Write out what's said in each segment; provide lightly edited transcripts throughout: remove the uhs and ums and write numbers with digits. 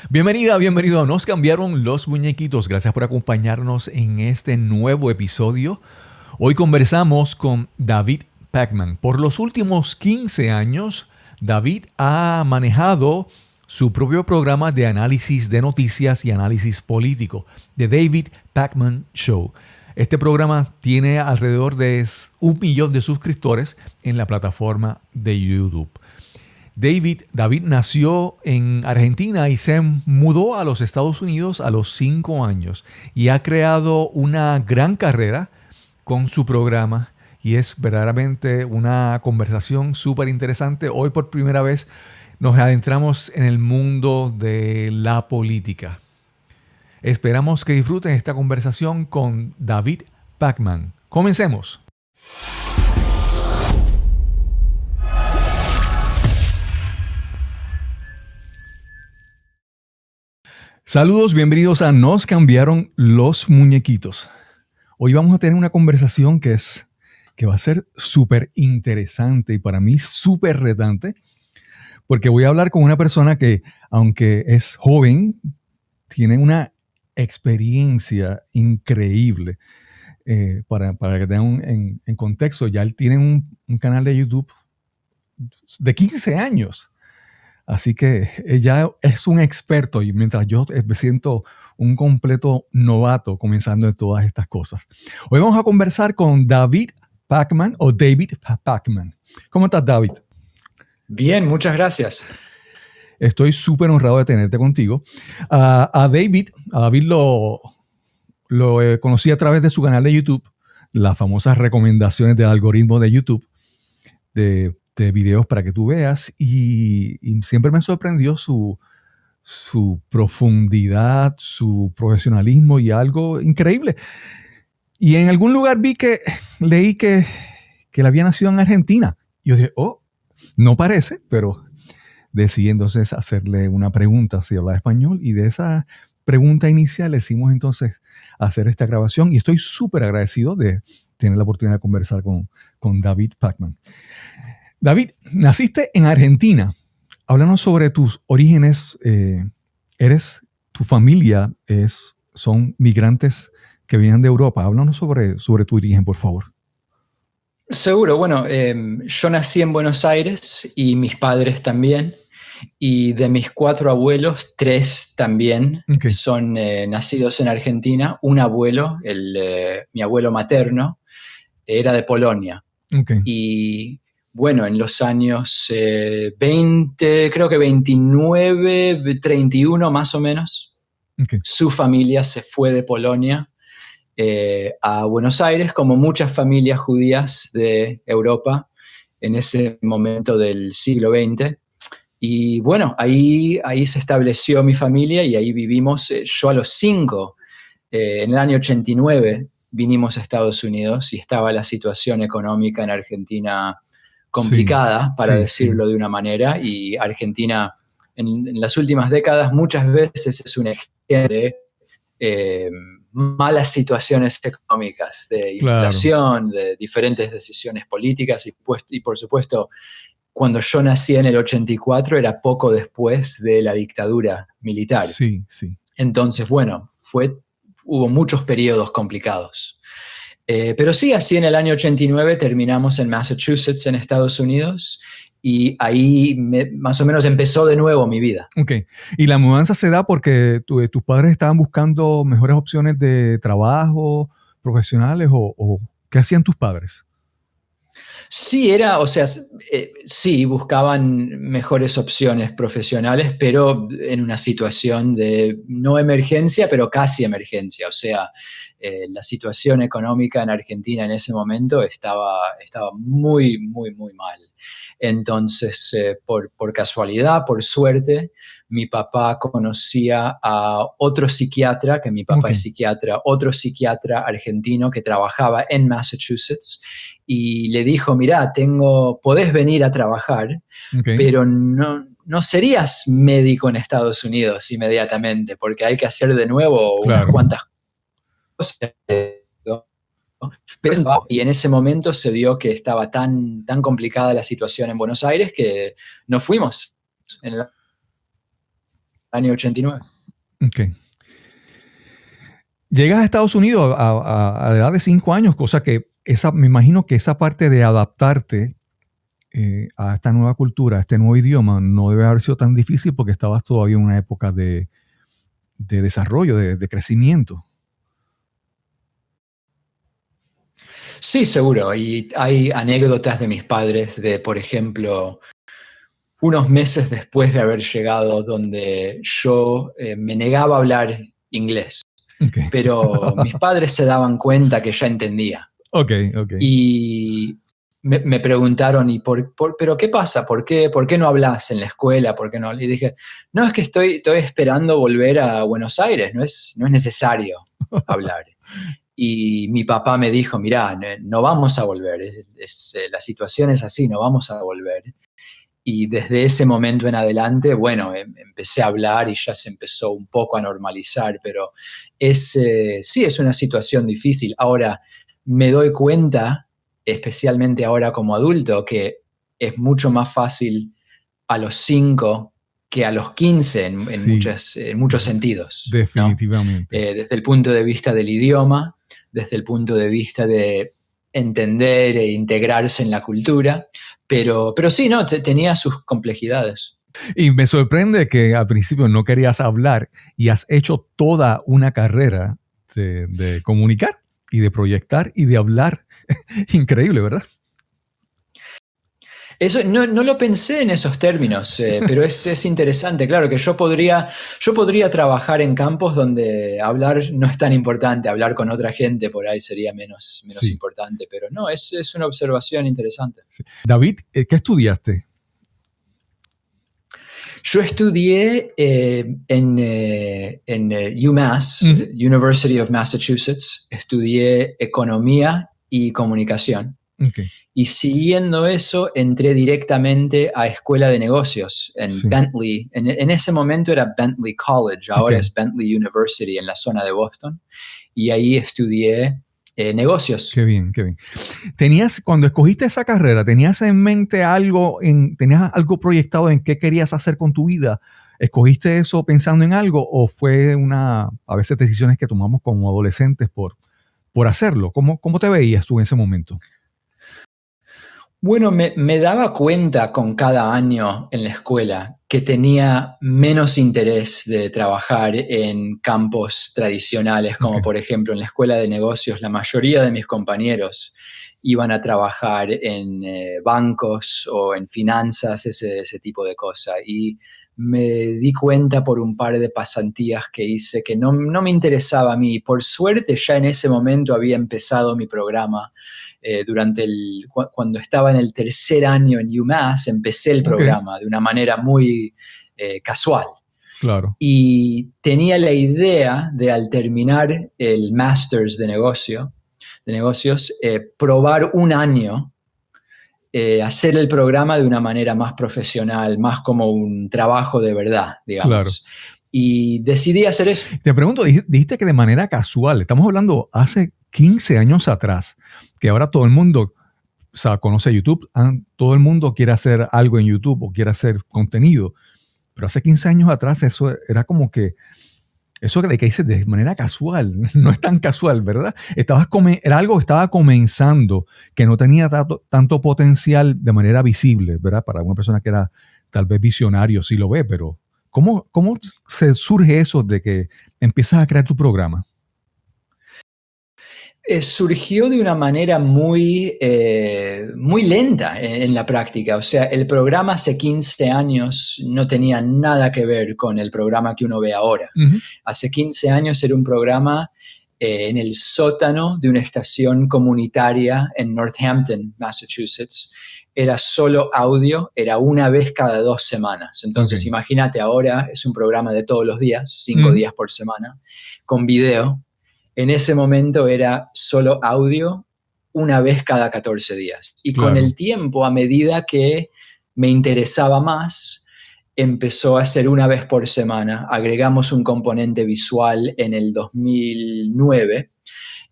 Bienvenido. Nos cambiaron los muñequitos. Gracias por acompañarnos en este nuevo episodio. Hoy conversamos con David Pakman. Por los últimos 15 años, David ha manejado su propio programa de análisis de noticias y análisis político, The David Pakman Show. Este programa tiene alrededor de 1 millón de suscriptores en la plataforma de YouTube. David nació en Argentina y se mudó a los Estados Unidos a los 5 años y ha creado una gran carrera con su programa y es verdaderamente una conversación súper interesante. Hoy por primera vez nos adentramos en el mundo de la política. Esperamos que disfruten esta conversación con David Pakman. Comencemos. Saludos, bienvenidos a Nos cambiaron los muñequitos. Hoy vamos a tener una conversación que va a ser súper interesante y para mí súper retante, porque voy a hablar con una persona que, aunque es joven, tiene una experiencia increíble. Para que tengan en contexto, ya él tiene un canal de YouTube de 15 años. Así que ella es un experto y mientras yo me siento un completo novato comenzando en todas estas cosas. Hoy vamos a conversar con David Pakman o David Pakman. ¿Cómo estás, David? Bien, muchas gracias. Estoy súper honrado de tenerte contigo. A David lo conocí a través de su canal de YouTube, las famosas recomendaciones del algoritmo de YouTube, de videos para que tú veas y siempre me sorprendió su profundidad, su profesionalismo y algo increíble. Y en algún lugar leí que él había nacido en Argentina. Y yo dije, no parece, pero decidí entonces hacerle una pregunta si hablaba español y de esa pregunta inicial decidimos entonces hacer esta grabación y estoy súper agradecido de tener la oportunidad de conversar con David Pakman. David, naciste en Argentina. Háblanos sobre tus orígenes. Tu familia son migrantes que vienen de Europa. Háblanos sobre tu origen, por favor. Seguro, bueno, yo nací en Buenos Aires y mis padres también. Y de mis 4 abuelos, 3 también son nacidos en Argentina. Un abuelo, mi abuelo materno, era de Polonia. Y bueno, en los años 20, creo que 29, 31 más o menos, su familia se fue de Polonia a Buenos Aires, como muchas familias judías de Europa en ese momento del siglo XX. Y bueno, ahí se estableció mi familia y ahí vivimos. Yo a los 5, en el año 89, vinimos a Estados Unidos y estaba la situación económica en Argentina complicada, para decirlo de una manera, y Argentina en las últimas décadas muchas veces es un ejemplo de malas situaciones económicas, de inflación, de diferentes decisiones políticas y por supuesto, cuando yo nací en el 84 era poco después de la dictadura militar. Sí. Entonces, bueno, hubo muchos periodos complicados. Pero sí, así en el año 89 terminamos en Massachusetts, en Estados Unidos, y ahí más o menos empezó de nuevo mi vida. ¿Y la mudanza se da porque tus padres estaban buscando mejores opciones de trabajo, profesionales, o qué hacían tus padres? Sí, sí, buscaban mejores opciones profesionales, pero en una situación de no emergencia, pero casi emergencia. O sea, la situación económica en Argentina en ese momento estaba muy, muy, muy mal. Entonces, por casualidad, por suerte, mi papá conocía a otro psiquiatra, que mi papá es psiquiatra, otro psiquiatra argentino que trabajaba en Massachusetts, y le dijo, mirá, podés venir a trabajar, pero no serías médico en Estados Unidos inmediatamente, porque hay que hacer de nuevo unas cuantas cosas. Y en ese momento se dio que estaba tan complicada la situación en Buenos Aires que nos fuimos. año 89. Okay. Llegas a Estados Unidos a la edad de 5 años, cosa que me imagino que esa parte de adaptarte a esta nueva cultura, a este nuevo idioma, no debe haber sido tan difícil porque estabas todavía en una época de desarrollo, de crecimiento. Sí, seguro. Y hay anécdotas de mis padres de, por ejemplo, unos meses después de haber llegado donde yo me negaba a hablar inglés. Okay. Pero mis padres se daban cuenta que ya entendía. Okay. Y me preguntaron, ¿pero qué pasa? ¿Por qué no hablas en la escuela? ¿Por qué no? Y dije, no, es que estoy esperando volver a Buenos Aires, no es necesario hablar. Y mi papá me dijo, mirá, no vamos a volver, la situación es así, no vamos a volver. Y desde ese momento en adelante, bueno, empecé a hablar y ya se empezó un poco a normalizar, pero sí, es una situación difícil. Ahora, me doy cuenta, especialmente ahora como adulto, que es mucho más fácil a los 5 que a los 15 en muchos sentidos. Definitivamente. ¿No? Desde el punto de vista del idioma, desde el punto de vista de entender e integrarse en la cultura, pero sí, no, tenía sus complejidades. Y me sorprende que al principio no querías hablar y has hecho toda una carrera de comunicar y de proyectar y de hablar. Increíble, ¿verdad? Eso, no lo pensé en esos términos, pero es interesante. Claro que yo podría trabajar en campos donde hablar no es tan importante, hablar con otra gente por ahí sería menos sí. importante, pero no, es una observación interesante. Sí. David, ¿qué estudiaste? Yo estudié en UMass, University of Massachusetts, estudié economía y comunicación. Okay. Y siguiendo eso, entré directamente a Escuela de Negocios en Bentley. En ese momento era Bentley College, ahora es Bentley University en la zona de Boston. Y ahí estudié negocios. Qué bien, qué bien. Cuando escogiste esa carrera, ¿tenías en mente tenías algo proyectado en qué querías hacer con tu vida? ¿Escogiste eso pensando en algo o fue a veces decisiones que tomamos como adolescentes por hacerlo? ¿Cómo te veías tú en ese momento? Bueno, me daba cuenta con cada año en la escuela que tenía menos interés de trabajar en campos tradicionales, como por ejemplo en la escuela de negocios, la mayoría de mis compañeros iban a trabajar en bancos o en finanzas, ese tipo de cosas. Y me di cuenta por un par de pasantías que hice que no me interesaba a mí. Por suerte ya en ese momento había empezado mi programa. Cuando estaba en el tercer año en UMass, empecé el programa de una manera muy casual. Claro. Y tenía la idea de, al terminar el Masters de Negocios, probar un año, hacer el programa de una manera más profesional, más como un trabajo de verdad, digamos. Claro. Y decidí hacer eso. Te pregunto, dijiste que de manera casual, estamos hablando hace 15 años atrás, que ahora todo el mundo conoce YouTube, todo el mundo quiere hacer algo en YouTube o quiere hacer contenido, pero hace 15 años atrás eso era como que, eso que dices de manera casual, no es tan casual, ¿verdad? Era algo que estaba comenzando, que no tenía tanto potencial de manera visible, ¿verdad? Para una persona que era tal vez visionario, sí lo ve, pero ¿cómo se surge eso de que empiezas a crear tu programa? Surgió de una manera muy lenta en la práctica. O sea, el programa hace 15 años no tenía nada que ver con el programa que uno ve ahora. Uh-huh. Hace 15 años era un programa en el sótano de una estación comunitaria en Northampton, Massachusetts. Era solo audio, era una vez cada 2 semanas. Entonces, imagínate, ahora es un programa de todos los días, 5 días por semana, con video. En ese momento era solo audio una vez cada 14 días. Y con el tiempo, a medida que me interesaba más, empezó a ser una vez por semana. Agregamos un componente visual en el 2009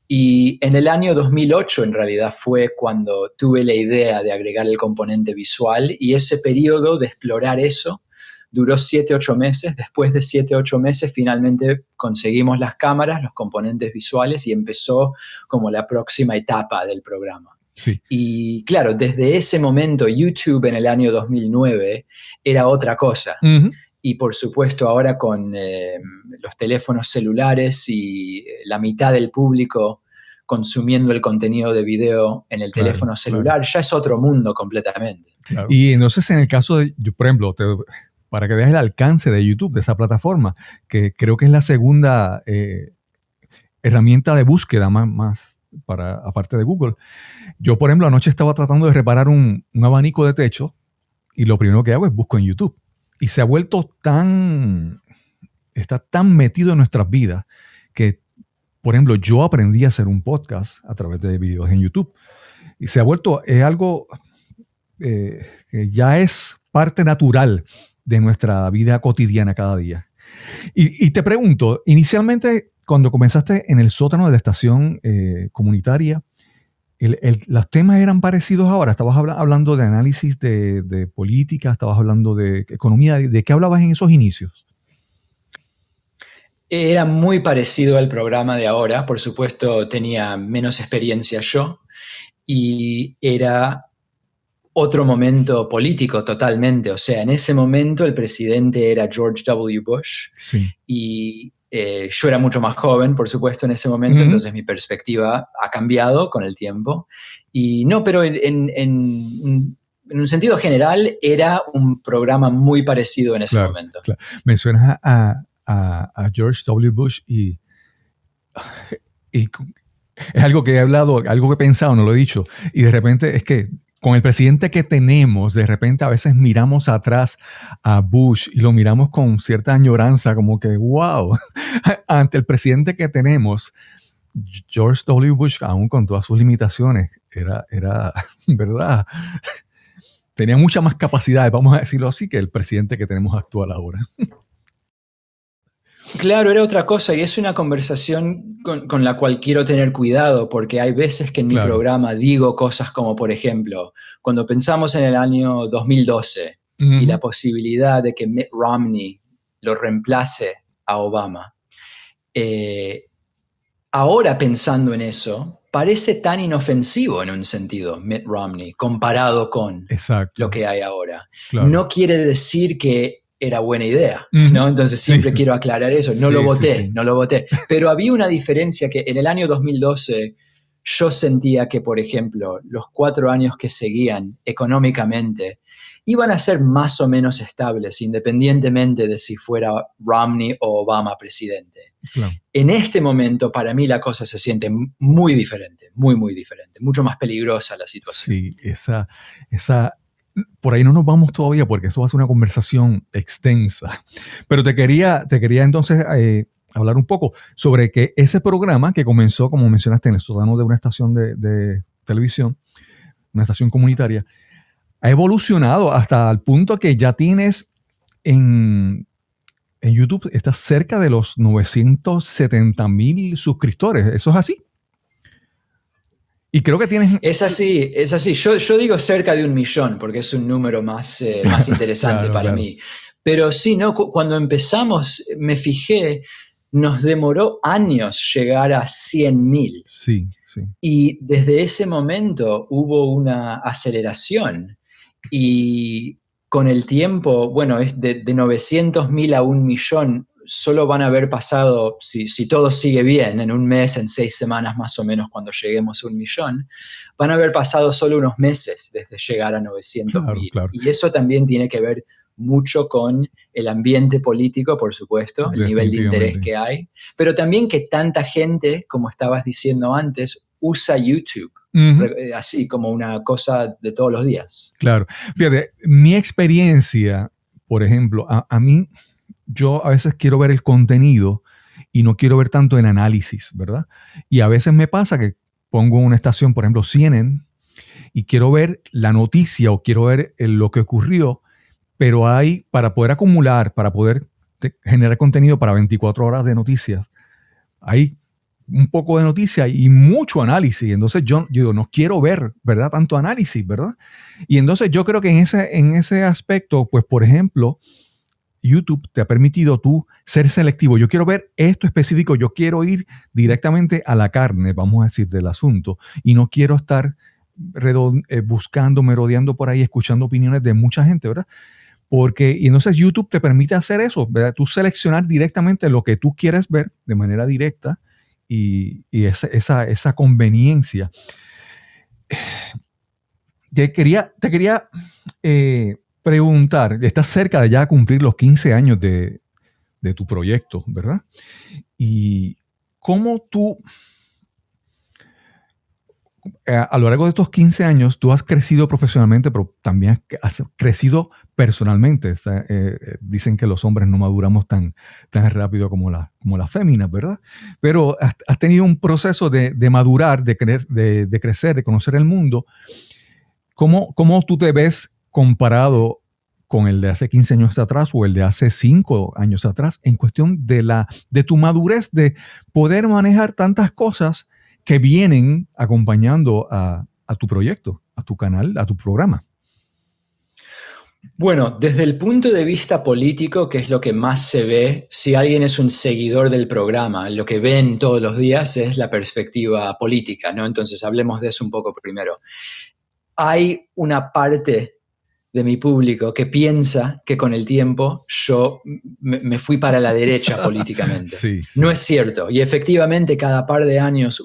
y en el año 2008 en realidad fue cuando tuve la idea de agregar el componente visual y ese periodo de explorar eso duró 7, 8 meses. Después de 7, 8 meses finalmente conseguimos las cámaras, los componentes visuales y empezó como la próxima etapa del programa. Sí. Y claro, desde ese momento YouTube en el año 2009 era otra cosa. Uh-huh. Y por supuesto ahora con los teléfonos celulares y la mitad del público consumiendo el contenido de video en el teléfono celular, ya es otro mundo completamente. Claro. Y entonces en el caso de, por ejemplo, para que veas el alcance de YouTube, de esa plataforma, que creo que es la segunda herramienta de búsqueda más para, aparte de Google. Yo, por ejemplo, anoche estaba tratando de reparar un abanico de techo y lo primero que hago es busco en YouTube. Y se ha vuelto está tan metido en nuestras vidas que, por ejemplo, yo aprendí a hacer un podcast a través de videos en YouTube. Y se ha vuelto, es algo que ya es parte natural de nuestra vida cotidiana cada día. Y te pregunto, inicialmente, cuando comenzaste en el sótano de la estación comunitaria, ¿los temas eran parecidos ahora? ¿Estabas hablando de análisis de política? ¿Estabas hablando de economía? ¿De qué hablabas en esos inicios? Era muy parecido al programa de ahora. Por supuesto, tenía menos experiencia yo y era otro momento político totalmente. O sea, en ese momento el presidente era George W. Bush. Sí. Y yo era mucho más joven, por supuesto, en ese momento, entonces mi perspectiva ha cambiado con el tiempo. Y no, pero en un sentido general era un programa muy parecido en ese momento. Claro. Mencionas a George W. Bush y es algo que he hablado, algo que he pensado, no lo he dicho, y de repente es que con el presidente que tenemos, de repente a veces miramos atrás a Bush y lo miramos con cierta añoranza, como que wow, ante el presidente que tenemos, George W. Bush, aún con todas sus limitaciones, era ¿verdad? Tenía mucha más capacidad, vamos a decirlo así, que el presidente que tenemos actual ahora. Claro, era otra cosa y es una conversación con la cual quiero tener cuidado porque hay veces que en mi programa digo cosas como, por ejemplo, cuando pensamos en el año 2012 y la posibilidad de que Mitt Romney lo reemplace a Obama, ahora pensando en eso, parece tan inofensivo en un sentido Mitt Romney comparado con lo que hay ahora. Claro. No quiere decir que era buena idea, ¿no? Entonces siempre quiero aclarar eso. No lo voté. Pero había una diferencia que en el año 2012 yo sentía que, por ejemplo, los 4 años que seguían económicamente iban a ser más o menos estables, independientemente de si fuera Romney o Obama presidente. Claro. En este momento, para mí, la cosa se siente muy diferente, muy diferente, mucho más peligrosa la situación. Sí, esa por ahí no nos vamos todavía porque esto va a ser una conversación extensa. Pero te quería entonces hablar un poco sobre que ese programa que comenzó, como mencionaste, en el sótano de una estación de televisión, una estación comunitaria, ha evolucionado hasta el punto que ya tienes en YouTube, estás cerca de los 970,000 suscriptores. ¿Eso es así? Y creo que tienes... Es así. Yo digo cerca de 1 millón porque es un número más interesante para mí. Pero sí, ¿no? Cuando empezamos, me fijé, nos demoró años llegar a 100,000. Sí. Y desde ese momento hubo una aceleración. Y con el tiempo, bueno, es de 900,000 a 1 millón, solo van a haber pasado, si todo sigue bien, en un mes, en 6 semanas más o menos, cuando lleguemos a 1 millón, van a haber pasado solo unos meses desde llegar a 900,000. Claro. Y eso también tiene que ver mucho con el ambiente político, por supuesto, el nivel de interés que hay, pero también que tanta gente, como estabas diciendo antes, usa YouTube. Así como una cosa de todos los días. Claro. Fíjate, mi experiencia, por ejemplo, a mí, yo a veces quiero ver el contenido y no quiero ver tanto el análisis, ¿verdad? Y a veces me pasa que pongo una estación, por ejemplo, CNN, y quiero ver la noticia o quiero ver lo que ocurrió, pero hay, para poder acumular, para poder generar contenido para 24 horas de noticias, hay un poco de noticia y mucho análisis. Entonces yo no quiero ver, ¿verdad? Tanto análisis, ¿verdad? Y entonces yo creo que en ese aspecto, pues por ejemplo, YouTube te ha permitido tú ser selectivo. Yo quiero ver esto específico, yo quiero ir directamente a la carne, vamos a decir, del asunto, y no quiero estar buscando, merodeando por ahí, escuchando opiniones de mucha gente, ¿verdad? Y entonces YouTube te permite hacer eso, ¿verdad? Tú seleccionar directamente lo que tú quieres ver de manera directa y esa conveniencia. Te quería preguntar, estás cerca de ya cumplir los 15 años de tu proyecto, ¿verdad? Y cómo tú, a lo largo de estos 15 años, tú has crecido profesionalmente, pero también has crecido personalmente. Dicen que los hombres no maduramos tan rápido como las féminas, ¿verdad? Pero has tenido un proceso de madurar, de crecer, de conocer el mundo. ¿Cómo tú te ves comparado con el de hace 15 años atrás o el de hace 5 años atrás en cuestión de tu madurez de poder manejar tantas cosas que vienen acompañando a tu proyecto, a tu canal, a tu programa? Bueno, desde el punto de vista político, que es lo que más se ve, si alguien es un seguidor del programa, lo que ven todos los días es la perspectiva política, ¿no? Entonces, hablemos de eso un poco primero. Hay una parte de mi público que piensa que con el tiempo yo me fui para la derecha políticamente. Sí. No es cierto. Y efectivamente cada par de años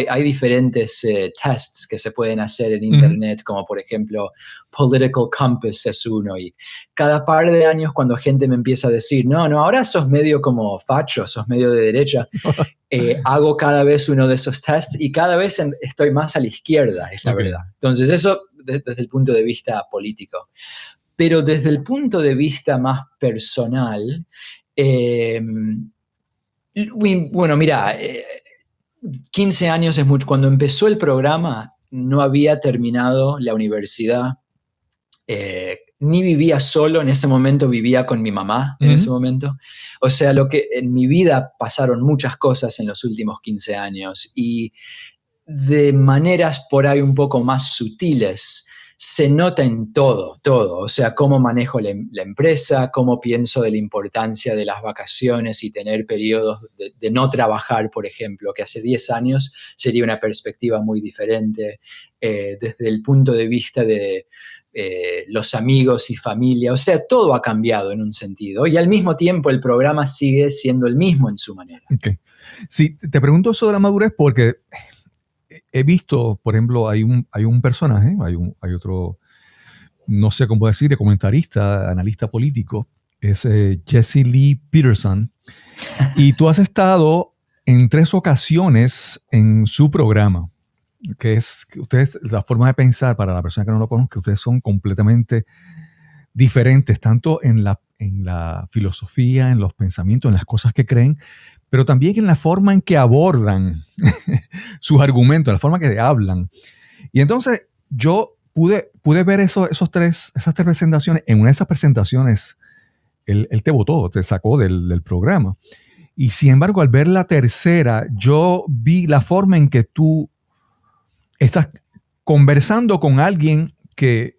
hay diferentes tests que se pueden hacer en internet, como por ejemplo Political Compass es uno. Y cada par de años cuando gente me empieza a decir, no, ahora sos medio como facho, sos medio de derecha, hago cada vez uno de esos tests y cada vez estoy más a la izquierda, es la verdad. Entonces eso desde el punto de vista político. Pero desde el punto de vista más personal, bueno, mira, 15 años es mucho. Cuando empezó el programa, no había terminado la universidad, ni vivía solo, en ese momento vivía con mi mamá, en ese momento. O sea, en mi vida pasaron muchas cosas en los últimos 15 años y de maneras por ahí un poco más sutiles, se nota en todo. O sea, cómo manejo la empresa, cómo pienso de la importancia de las vacaciones y tener periodos de no trabajar, por ejemplo, que hace 10 años sería una perspectiva muy diferente. Desde el punto de vista de los amigos y familia, o sea, todo ha cambiado en un sentido. Y al mismo tiempo el programa sigue siendo el mismo en su manera. Okay. Sí, te pregunto eso de la madurez porque he visto, por ejemplo, hay un personaje, hay otro, no sé cómo decir, de comentarista, analista político, es Jesse Lee Peterson, y tú has estado en 3 ocasiones en su programa, que ustedes, la forma de pensar, para la persona que no lo conozca, ustedes son completamente diferentes, tanto en la filosofía, en los pensamientos, en las cosas que creen, pero también en la forma en que abordan sus argumentos, la forma que hablan. Y entonces yo pude ver esas tres presentaciones. En una de esas presentaciones, él te votó, te sacó del programa. Y sin embargo, al ver la tercera, yo vi la forma en que tú estás conversando con alguien que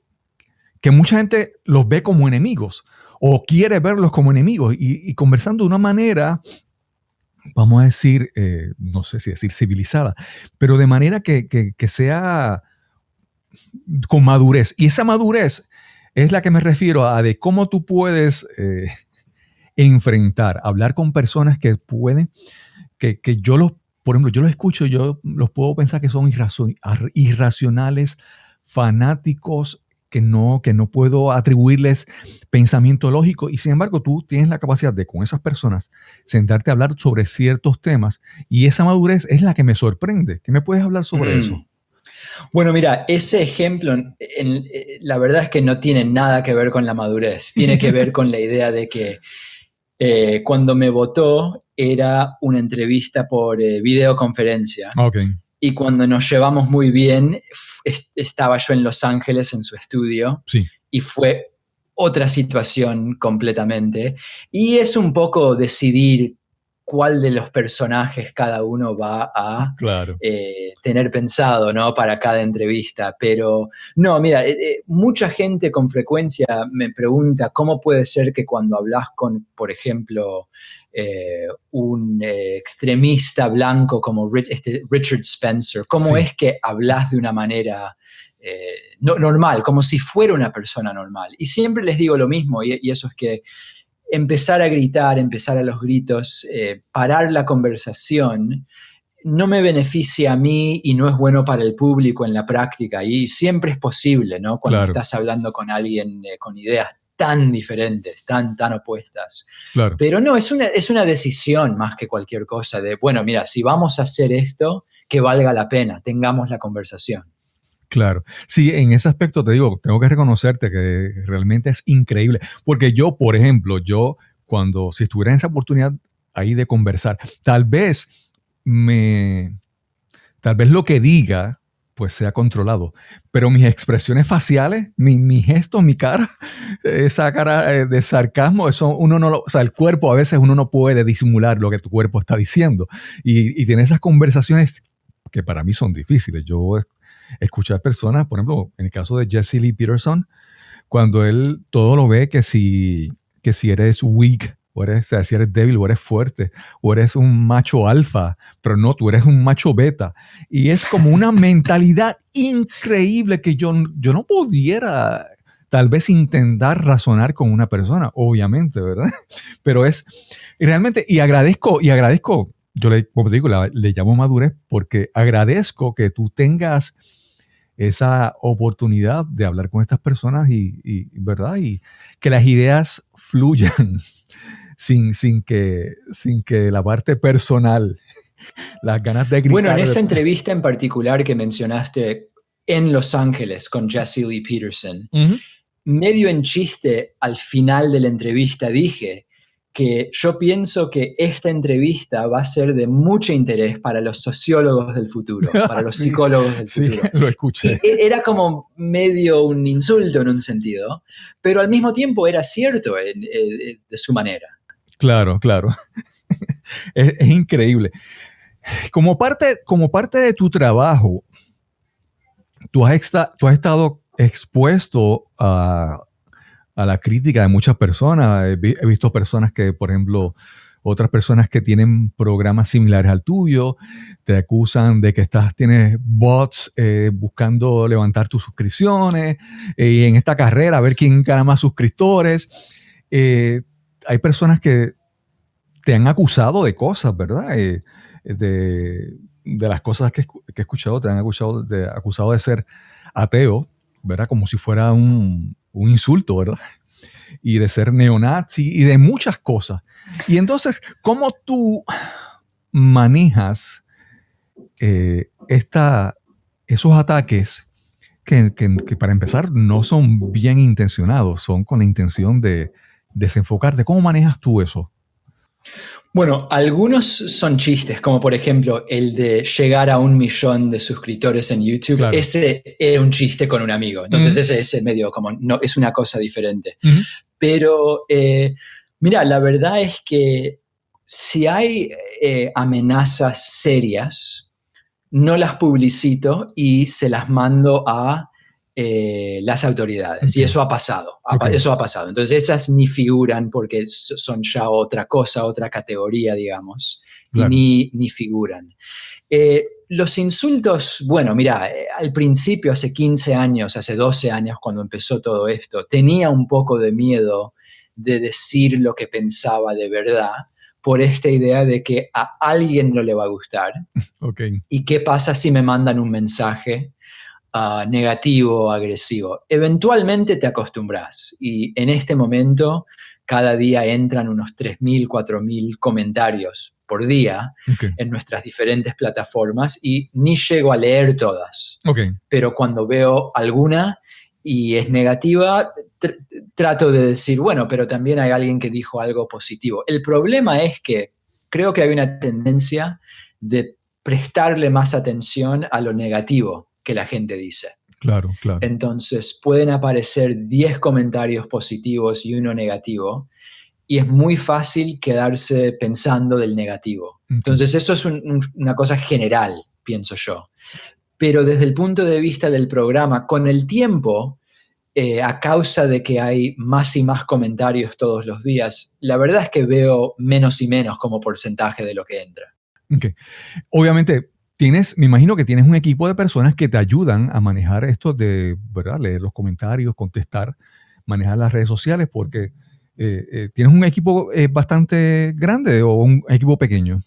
mucha gente los ve como enemigos o quiere verlos como enemigos y conversando de una manera, vamos a decir, no sé si decir civilizada, pero de manera que sea con madurez. Y esa madurez es la que me refiero a de cómo tú puedes enfrentar, hablar con personas que pueden, que por ejemplo, yo los escucho, yo los puedo pensar que son irracionales, fanáticos, que no puedo atribuirles pensamiento lógico, y sin embargo tú tienes la capacidad de con esas personas sentarte a hablar sobre ciertos temas, y esa madurez es la que me sorprende. ¿Qué me puedes hablar sobre eso? Bueno, mira, ese ejemplo, la verdad es que no tiene nada que ver con la madurez, tiene que ver con la idea de que cuando me votó era una entrevista por videoconferencia. Okay. Y cuando nos llevamos muy bien, estaba yo en Los Ángeles en su estudio. Sí. Y fue otra situación completamente. Y es un poco decidir cuál de los personajes cada uno va a Claro. tener pensado, ¿no? Para cada entrevista. Pero no, mira, mucha gente con frecuencia me pregunta cómo puede ser que cuando hablas con, por ejemplo, un extremista blanco como Richard Spencer, ¿cómo es que hablas de una manera normal, como si fuera una persona normal? Y siempre les digo lo mismo, y eso es que empezar a gritar, empezar a los gritos, parar la conversación, no me beneficia a mí y no es bueno para el público en la práctica. Y siempre es posible, ¿no? Cuando estás hablando con alguien con ideas tan diferentes, tan opuestas. Claro. Pero no, es una decisión más que cualquier cosa de, bueno, mira, si vamos a hacer esto, que valga la pena, tengamos la conversación. Claro. Sí, en ese aspecto te digo, tengo que reconocerte que realmente es increíble. Porque yo, por ejemplo, si estuviera en esa oportunidad ahí de conversar, tal vez lo que diga pues sea controlado, pero mis expresiones faciales, mi gestos, mi cara, esa cara de sarcasmo, eso el cuerpo a veces uno no puede disimular lo que tu cuerpo está diciendo y tiene esas conversaciones que para mí son difíciles. Yo escuchar personas, por ejemplo, en el caso de Jesse Lee Peterson, cuando él todo lo ve que si eres weak, o sea, si eres débil o eres fuerte, o eres un macho alfa, pero no, tú eres un macho beta. Y es como una mentalidad increíble que yo no pudiera tal vez intentar razonar con una persona, obviamente, ¿verdad? Pero es realmente, y agradezco, yo como te digo, le llamo madurez porque agradezco que tú tengas esa oportunidad de hablar con estas personas ¿verdad? Y que las ideas fluyan sin que la parte personal, las ganas de gritar. Bueno, en esa entrevista en particular que mencionaste en Los Ángeles con Jesse Lee Peterson, medio en chiste, al final de la entrevista dije que yo pienso que esta entrevista va a ser de mucho interés para los sociólogos del futuro, para los psicólogos del futuro. Sí, lo escuché. Y era como medio un insulto en un sentido, pero al mismo tiempo era cierto de su manera. Claro. Es increíble. Como parte de tu trabajo, tú has estado expuesto a la crítica de muchas personas. He visto personas que, por ejemplo, otras personas que tienen programas similares al tuyo, te acusan de que tienes bots buscando levantar tus suscripciones y en esta carrera a ver quién gana más suscriptores. Hay personas que te han acusado de cosas, ¿verdad? De las cosas que he escuchado, te han acusado de ser ateo, ¿verdad? Como si fuera un insulto, ¿verdad? Y de ser neonazi y de muchas cosas. Y entonces, ¿cómo tú manejas esos ataques que para empezar no son bien intencionados, son con la intención de desenfocarte? ¿Cómo manejas tú eso? Bueno, algunos son chistes, como por ejemplo el de llegar a 1 millón de suscriptores en YouTube. Claro. Ese era un chiste con un amigo. Entonces ese medio como, no, es una cosa diferente. Pero mira, la verdad es que si hay amenazas serias, no las publicito y se las mando a las autoridades. Okay. Y eso ha pasado. Okay. Eso ha pasado. Entonces esas ni figuran porque son ya otra cosa, otra categoría, digamos. Claro. Y ni figuran. Los insultos, bueno, mira, al principio, hace 15 años, hace 12 años, cuando empezó todo esto, tenía un poco de miedo de decir lo que pensaba de verdad por esta idea de que a alguien no le va a gustar. Okay. ¿Y qué pasa si me mandan un mensaje negativo, agresivo? Eventualmente te acostumbras y en este momento cada día entran unos 3.000, 4.000 comentarios por día. Okay. En nuestras diferentes plataformas y ni llego a leer todas. Okay. Pero cuando veo alguna y es negativa, trato de decir, bueno, pero también hay alguien que dijo algo positivo. El problema es que creo que hay una tendencia de prestarle más atención a lo negativo que la gente dice. Claro. Entonces pueden aparecer 10 comentarios positivos y uno negativo y es muy fácil quedarse pensando del negativo. Entonces eso es una cosa general, pienso yo. Pero desde el punto de vista del programa, con el tiempo, a causa de que hay más y más comentarios todos los días, la verdad es que veo menos y menos como porcentaje de lo que entra. Okay. Obviamente, me imagino que tienes un equipo de personas que te ayudan a manejar esto de, ¿verdad? Leer los comentarios, contestar, manejar las redes sociales, porque ¿tienes un equipo bastante grande o un equipo pequeño?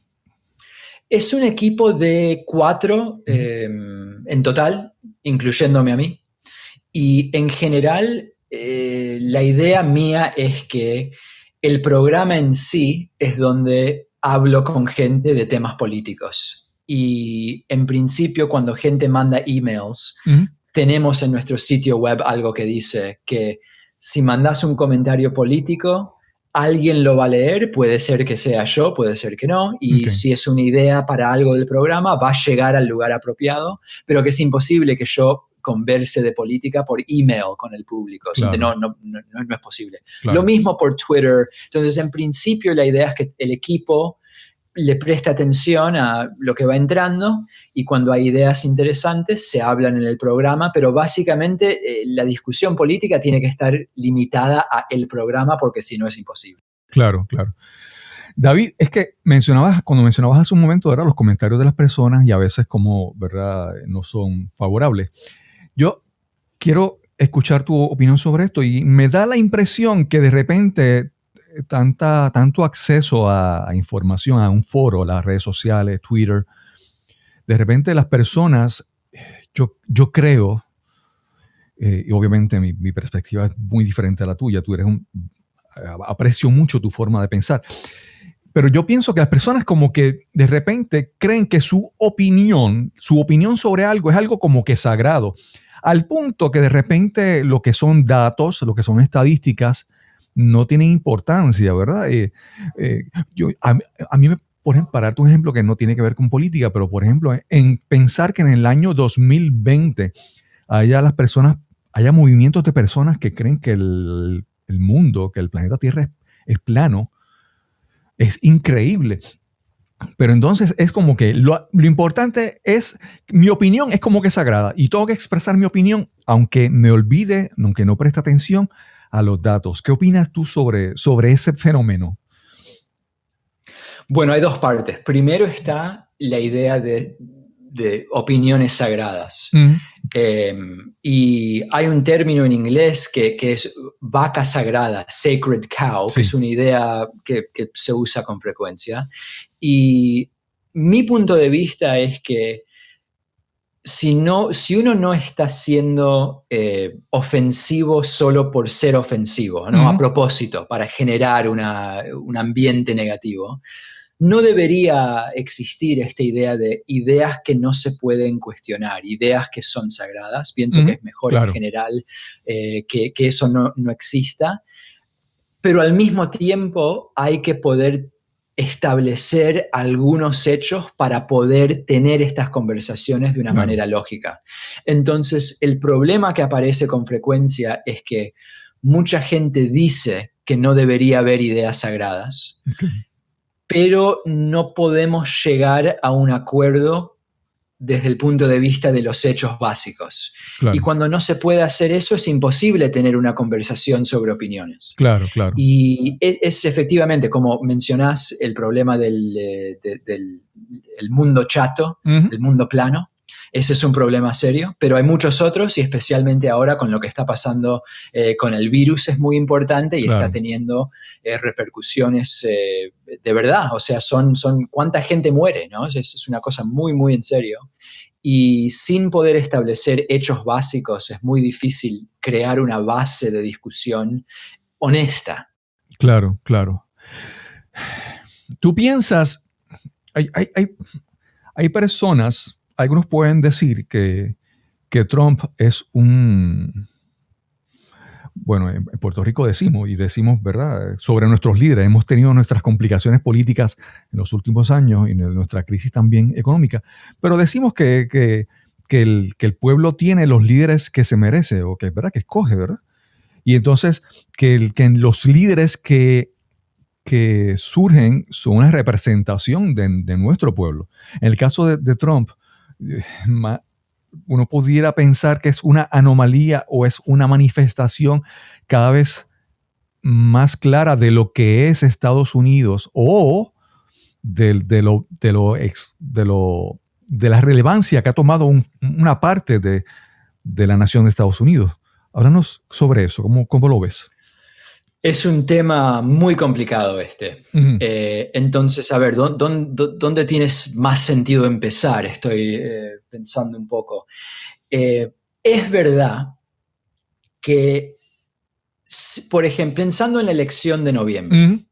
Es un equipo de 4 en total, incluyéndome a mí. Y en general, la idea mía es que el programa en sí es donde hablo con gente de temas políticos. Y en principio, cuando gente manda emails, tenemos en nuestro sitio web algo que dice que si mandas un comentario político, alguien lo va a leer, puede ser que sea yo, puede ser que no, y si es una idea para algo del programa, va a llegar al lugar apropiado, pero que es imposible que yo converse de política por email con el público. Claro. No es posible. Claro. Lo mismo por Twitter. Entonces, en principio, la idea es que el equipo le preste atención a lo que va entrando y cuando hay ideas interesantes se hablan en el programa, pero básicamente la discusión política tiene que estar limitada a el programa porque si no es imposible. Claro, claro. David, es que cuando mencionabas hace un momento, ¿verdad? Los comentarios de las personas y a veces como, ¿verdad? No son favorables. Yo quiero escuchar tu opinión sobre esto y me da la impresión que de repente tanto acceso a información, a un foro, las redes sociales, Twitter, de repente las personas, yo creo, y obviamente mi perspectiva es muy diferente a la tuya, aprecio mucho tu forma de pensar, pero yo pienso que las personas como que de repente creen que su opinión sobre algo es algo como que sagrado, al punto que de repente lo que son datos, lo que son estadísticas, no tienen importancia, ¿verdad? A mí por ejemplo, para darte un ejemplo que no tiene que ver con política, pero por ejemplo, en pensar que en el año 2020 haya movimientos de personas que creen que el mundo, que el planeta Tierra es plano, es increíble. Pero entonces es como que lo importante es, mi opinión es como que sagrada y tengo que expresar mi opinión aunque me olvide, aunque no preste atención a los datos. ¿Qué opinas tú sobre ese fenómeno? Bueno, hay dos partes. Primero está la idea de opiniones sagradas. Y hay un término en inglés que es vaca sagrada, sacred cow, sí, que es una idea que se usa con frecuencia. Y mi punto de vista es que si uno no está siendo ofensivo solo por ser ofensivo, ¿no? A propósito, para generar un ambiente negativo, no debería existir esta idea de ideas que no se pueden cuestionar, ideas que son sagradas. Pienso que es mejor, claro, en general que eso no exista, pero al mismo tiempo hay que poder establecer algunos hechos para poder tener estas conversaciones de una manera lógica. Entonces, el problema que aparece con frecuencia es que mucha gente dice que no debería haber ideas sagradas, pero no podemos llegar a un acuerdo desde el punto de vista de los hechos básicos. Claro. Y cuando no se puede hacer eso, es imposible tener una conversación sobre opiniones. Claro, claro. Y es efectivamente, como mencionás, el problema del mundo chato, del mundo plano. Ese es un problema serio, pero hay muchos otros y especialmente ahora con lo que está pasando con el virus es muy importante y está teniendo repercusiones de verdad. O sea, son cuánta gente muere, ¿no? Es una cosa muy, muy en serio. Y sin poder establecer hechos básicos es muy difícil crear una base de discusión honesta. Claro, claro. Tú piensas, hay personas, algunos pueden decir que Trump es bueno, en Puerto Rico decimos, ¿verdad? Sobre nuestros líderes. Hemos tenido nuestras complicaciones políticas en los últimos años y nuestra crisis también económica. Pero decimos que el pueblo tiene los líderes que se merece o que, ¿verdad? Que escoge, ¿verdad? Y entonces que los líderes que que surgen son una representación de nuestro pueblo. En el caso de Trump, uno pudiera pensar que es una anomalía o es una manifestación cada vez más clara de lo que es Estados Unidos o de la relevancia que ha tomado una parte de la nación de Estados Unidos. Háblanos sobre eso, ¿cómo lo ves? Es un tema muy complicado este. Uh-huh. Entonces, a ver, ¿dónde tienes más sentido empezar? Estoy pensando un poco. Es verdad que, por ejemplo, pensando en la elección de noviembre, uh-huh,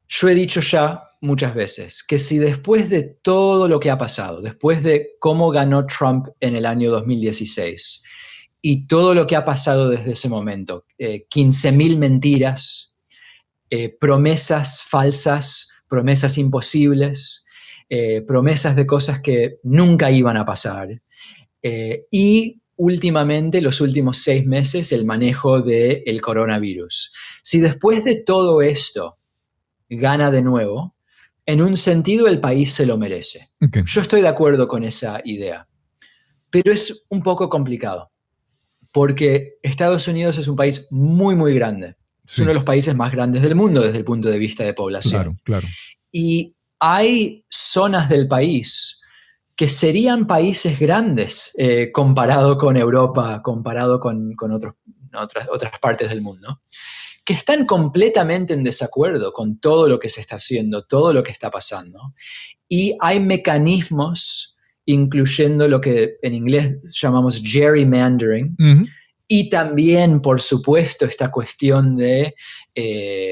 yo he dicho ya muchas veces que si después de todo lo que ha pasado, después de cómo ganó Trump en el año 2016, y todo lo que ha pasado desde ese momento, 15.000 mentiras, promesas falsas, promesas imposibles, promesas de cosas que nunca iban a pasar. Y últimamente, los últimos 6 meses, el manejo del coronavirus. Si después de todo esto gana de nuevo, en un sentido el país se lo merece. Okay. Yo estoy de acuerdo con esa idea, pero es un poco complicado. Porque Estados Unidos es un país muy, muy grande. Sí. Es uno de los países más grandes del mundo desde el punto de vista de población. Claro, claro. Y hay zonas del país que serían países grandes comparado con Europa, comparado con otras partes del mundo, que están completamente en desacuerdo con todo lo que se está haciendo, todo lo que está pasando. Y hay mecanismos incluyendo lo que en inglés llamamos gerrymandering, uh-huh, y también, por supuesto, esta cuestión de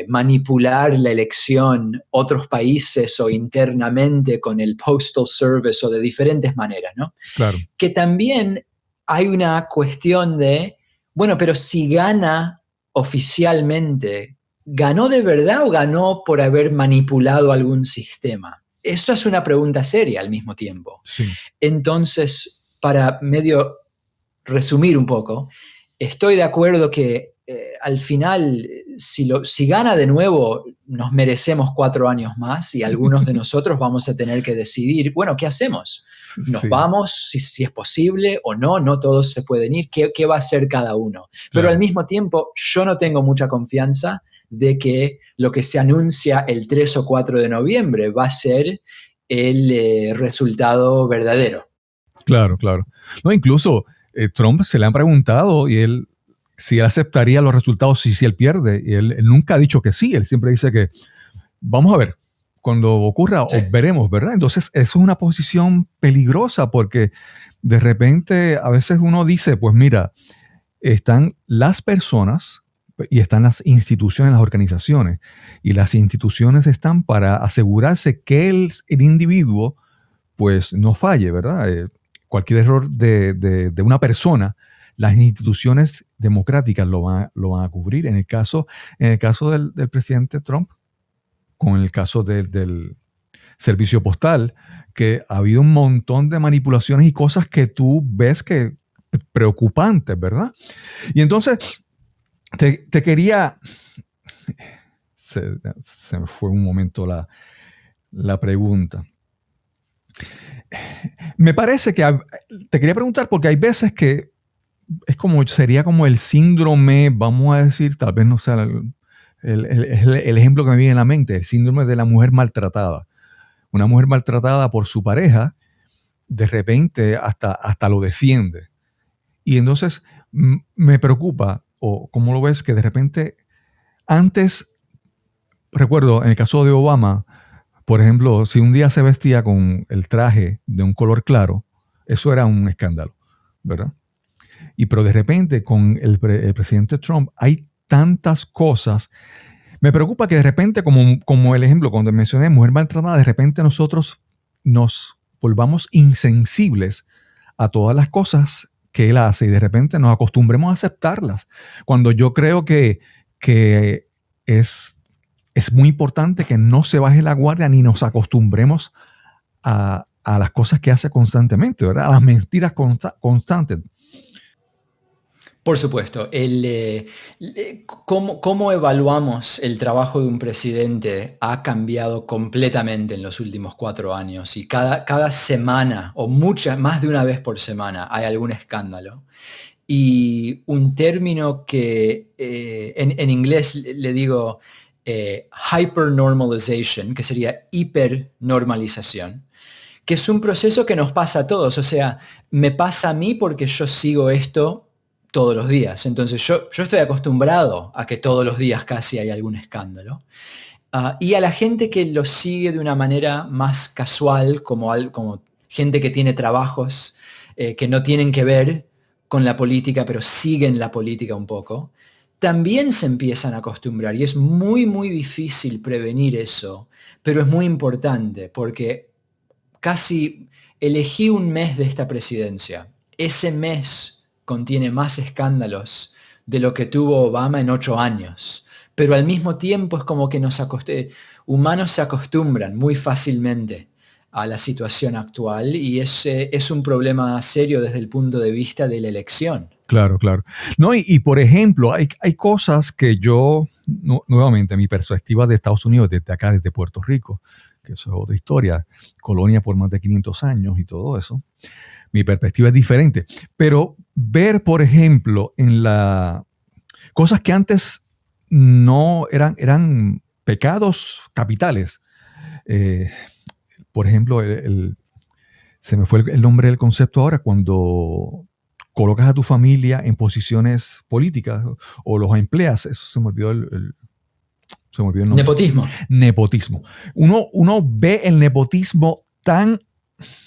manipular la elección otros países o internamente con el Postal Service o de diferentes maneras, ¿no? Claro. Que también hay una cuestión de, bueno, pero si gana oficialmente, ¿ganó de verdad o ganó por haber manipulado algún sistema? Eso es una pregunta seria al mismo tiempo. Sí. Entonces, para medio resumir un poco, estoy de acuerdo que al final, si gana de nuevo, nos merecemos 4 años más y algunos de nosotros vamos a tener que decidir, bueno, ¿qué hacemos? ¿Nos sí. vamos si es posible o no? No todos se pueden ir. ¿Qué va a hacer cada uno? Claro. Pero al mismo tiempo, yo no tengo mucha confianza de que lo que se anuncia el 3 o 4 de noviembre va a ser el resultado verdadero. Claro, claro. No, incluso Trump se le han preguntado y él si él aceptaría los resultados si él pierde. Y él nunca ha dicho que sí. Él siempre dice que vamos a ver, cuando ocurra sí. Veremos, ¿verdad? Entonces eso es una posición peligrosa porque de repente a veces uno dice, pues mira, están las personas y están las instituciones, las organizaciones. Y las instituciones están para asegurarse que el individuo pues no falle, ¿verdad? Cualquier error de una persona, las instituciones democráticas lo van a cubrir. En el caso del presidente Trump, con el caso del servicio postal, que ha habido un montón de manipulaciones y cosas que tú ves que preocupantes, ¿verdad? Y entonces te quería... Se me fue un momento la pregunta. Me parece que te quería preguntar porque hay veces que sería como el síndrome, vamos a decir, tal vez no sea el ejemplo que me viene en la mente, el síndrome de la mujer maltratada. Una mujer maltratada por su pareja, de repente hasta lo defiende. Y entonces me preocupa, o ¿cómo lo ves? Que de repente, antes, recuerdo en el caso de Obama, por ejemplo, si un día se vestía con el traje de un color claro, eso era un escándalo, ¿verdad? Pero de repente con el presidente Trump hay tantas cosas. Me preocupa que de repente, como el ejemplo cuando mencioné mujer maltratada, de repente nosotros nos volvamos insensibles a todas las cosas que él hace y de repente nos acostumbremos a aceptarlas. Cuando yo creo que es muy importante que no se baje la guardia ni nos acostumbremos a las cosas que hace constantemente, ¿verdad? A las mentiras constantes. Por supuesto. ¿Cómo evaluamos el trabajo de un presidente ha cambiado completamente en los últimos 4 años y cada semana o más de una vez por semana hay algún escándalo. Y un término que en inglés le digo hypernormalization, que sería hipernormalización, que es un proceso que nos pasa a todos. O sea, me pasa a mí porque yo sigo esto todos los días. Entonces yo estoy acostumbrado a que todos los días casi hay algún escándalo. Y a la gente que lo sigue de una manera más casual, como gente que tiene trabajos que no tienen que ver con la política, pero siguen la política un poco, también se empiezan a acostumbrar. Y es muy, muy difícil prevenir eso, pero es muy importante porque casi elegí un mes de esta presidencia. Ese mes contiene más escándalos de lo que tuvo Obama en 8 años. Pero al mismo tiempo es como que humanos se acostumbran muy fácilmente a la situación actual y es un problema serio desde el punto de vista de la elección. Claro, claro. No, y por ejemplo, hay cosas que yo, nuevamente, mi perspectiva de Estados Unidos, desde acá, desde Puerto Rico, que eso es otra historia, colonia por más de 500 años y todo eso, mi perspectiva es diferente. Pero ver, por ejemplo, cosas que antes no eran pecados capitales. Por ejemplo, se me fue el nombre del concepto ahora, cuando colocas a tu familia en posiciones políticas o los empleas, eso se me olvidó se me olvidó el nombre. Nepotismo. Nepotismo. Uno ve el nepotismo tan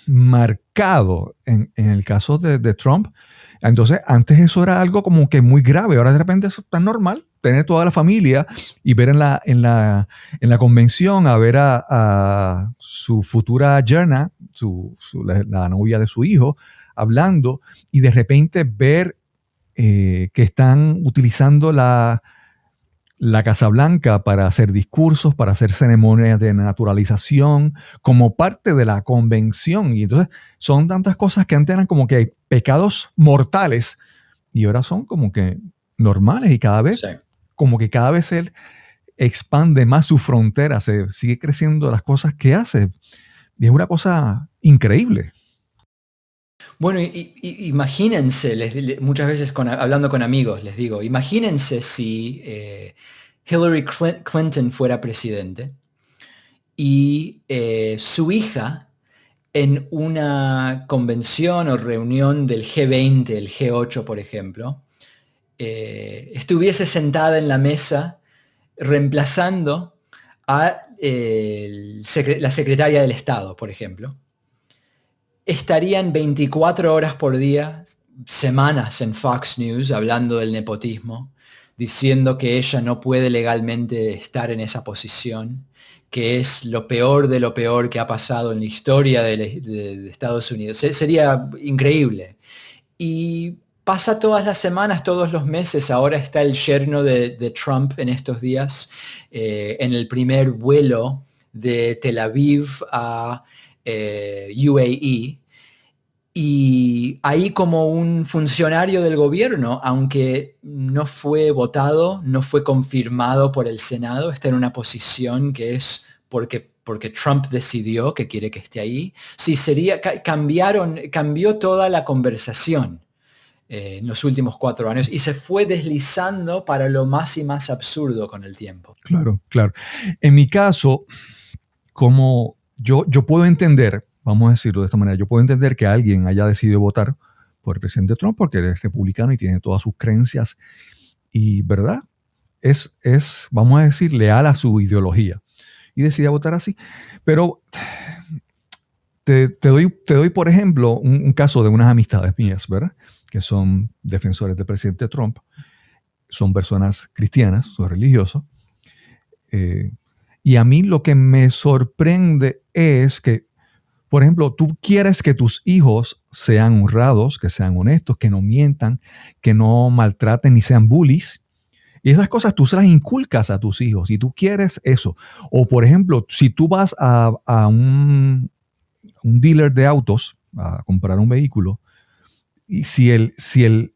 marcado en el caso de Trump. Entonces, antes eso era algo como que muy grave. Ahora de repente eso es tan normal, tener toda la familia y ver en la convención a ver a su futura yerna, la novia de su hijo, hablando, y de repente ver que están utilizando la Casa Blanca para hacer discursos, para hacer ceremonias de naturalización, como parte de la convención. Y entonces son tantas cosas que antes eran como que pecados mortales y ahora son como que normales y cada vez, como que cada vez él expande más su frontera, se sigue creciendo las cosas que hace. Y es una cosa increíble. Bueno, imagínense, muchas veces hablando con amigos les digo, imagínense si Hillary Clinton fuera presidente y su hija en una convención o reunión del G20, el G8 por ejemplo, estuviese sentada en la mesa reemplazando a la secretaria del Estado, por ejemplo. Estarían 24 horas por día, semanas en Fox News hablando del nepotismo, diciendo que ella no puede legalmente estar en esa posición, que es lo peor de lo peor que ha pasado en la historia de Estados Unidos. Sería increíble. Y pasa todas las semanas, todos los meses. Ahora está el yerno de Trump en estos días en el primer vuelo de Tel Aviv a UAE, y ahí como un funcionario del gobierno, aunque no fue votado, no fue confirmado por el Senado, está en una posición que es porque Trump decidió que quiere que esté ahí. Sí, cambió toda la conversación en los últimos 4 años y se fue deslizando para lo más y más absurdo con el tiempo. Claro, claro. En mi caso, como yo puedo entender, vamos a decirlo de esta manera, yo puedo entender que alguien haya decidido votar por el presidente Trump porque es republicano y tiene todas sus creencias y, ¿verdad? Es, vamos a decir, leal a su ideología y decide votar así. Pero te doy, por ejemplo, un caso de unas amistades mías, ¿verdad? Que son defensores del presidente Trump, son personas cristianas, son religiosos. Y a mí lo que me sorprende es que, por ejemplo, tú quieres que tus hijos sean honrados, que sean honestos, que no mientan, que no maltraten ni sean bullies. Y esas cosas tú se las inculcas a tus hijos y tú quieres eso. O, por ejemplo, si tú vas a un dealer de autos a comprar un vehículo y si el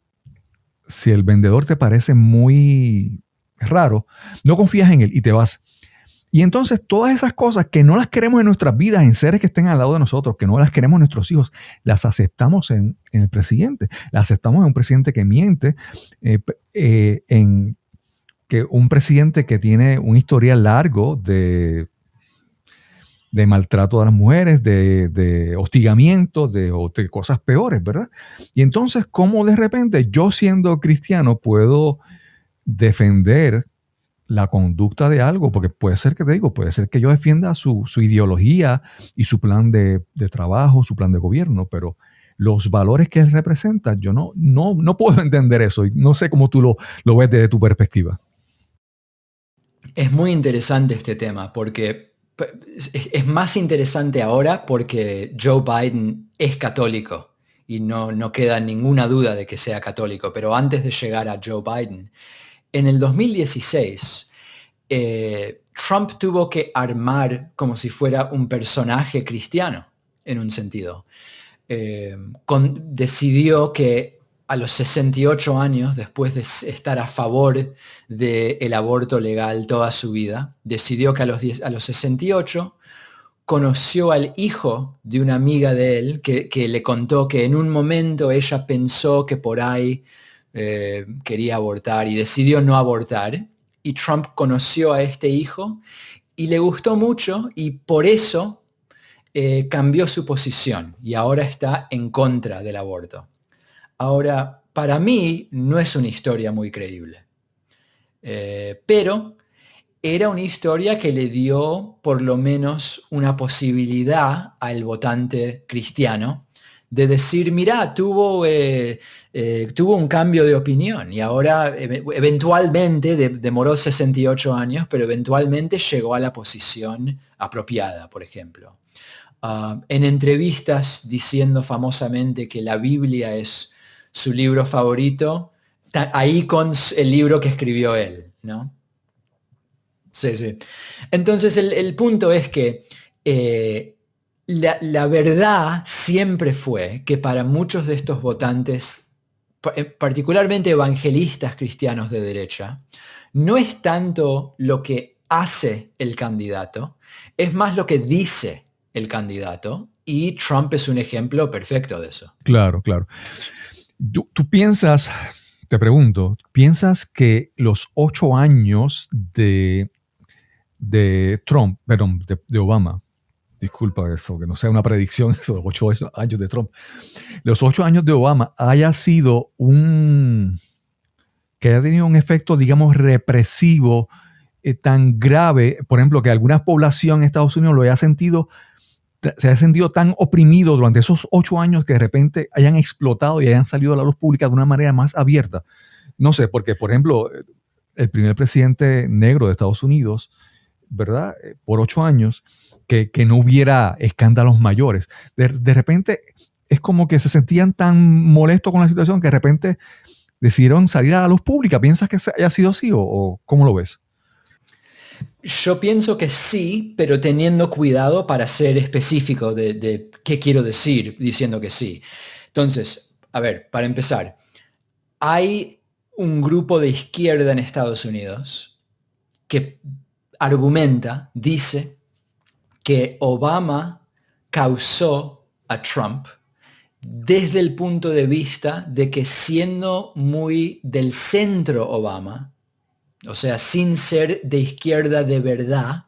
si el vendedor te parece muy raro, no confías en él y te vas. Y entonces todas esas cosas que no las queremos en nuestras vidas, en seres que estén al lado de nosotros, que no las queremos en nuestros hijos, las aceptamos en el presidente. Las aceptamos en un presidente que miente, en que un presidente que tiene un historial largo de maltrato a las mujeres, de hostigamiento, de cosas peores, ¿verdad? Y entonces, ¿cómo de repente yo siendo cristiano puedo defender la conducta de algo? Porque puede ser que te digo, puede ser que yo defienda su ideología y su plan de trabajo, su plan de gobierno, pero los valores que él representa, yo no puedo entender eso y no sé cómo tú lo ves desde tu perspectiva. Es muy interesante este tema porque es más interesante ahora porque Joe Biden es católico y no queda ninguna duda de que sea católico, pero antes de llegar a Joe Biden, en el 2016, Trump tuvo que armar como si fuera un personaje cristiano, en un sentido. Decidió que a los 68 años, después de estar a favor del aborto legal toda su vida, decidió que a los 68 conoció al hijo de una amiga de él que le contó que en un momento ella pensó que por ahí quería abortar y decidió no abortar. Y Trump conoció a este hijo y le gustó mucho y por eso cambió su posición y ahora está en contra del aborto. Ahora, para mí no es una historia muy creíble, pero era una historia que le dio por lo menos una posibilidad al votante cristiano de decir, mira, tuvo un cambio de opinión y ahora eventualmente, demoró 68 años, pero eventualmente llegó a la posición apropiada, por ejemplo. En entrevistas diciendo famosamente que la Biblia es su libro favorito, ahí con el libro que escribió él, ¿no? Sí, sí. Entonces el punto es que la verdad siempre fue que para muchos de estos votantes, particularmente evangelistas cristianos de derecha, no es tanto lo que hace el candidato, es más lo que dice el candidato, y Trump es un ejemplo perfecto de eso. Claro, claro. ¿Tú piensas, te pregunto, piensas que los 8 años de Trump, perdón, de Obama, disculpa eso, que no sea una predicción, esos 8 años de Trump, los 8 años de Obama haya sido que haya tenido un efecto, digamos, represivo tan grave, por ejemplo, que alguna población en Estados Unidos se haya sentido tan oprimido durante esos 8 años que de repente hayan explotado y hayan salido a la luz pública de una manera más abierta? No sé, porque, por ejemplo, el primer presidente negro de Estados Unidos, ¿verdad? Por 8 años, que no hubiera escándalos mayores. De repente es como que se sentían tan molestos con la situación que de repente decidieron salir a la luz pública. ¿Piensas que haya sido así o cómo lo ves? Yo pienso que sí, pero teniendo cuidado para ser específico de qué quiero decir diciendo que sí. Entonces, a ver, para empezar, hay un grupo de izquierda en Estados Unidos que dice que Obama causó a Trump desde el punto de vista de que siendo muy del centro Obama, o sea, sin ser de izquierda de verdad,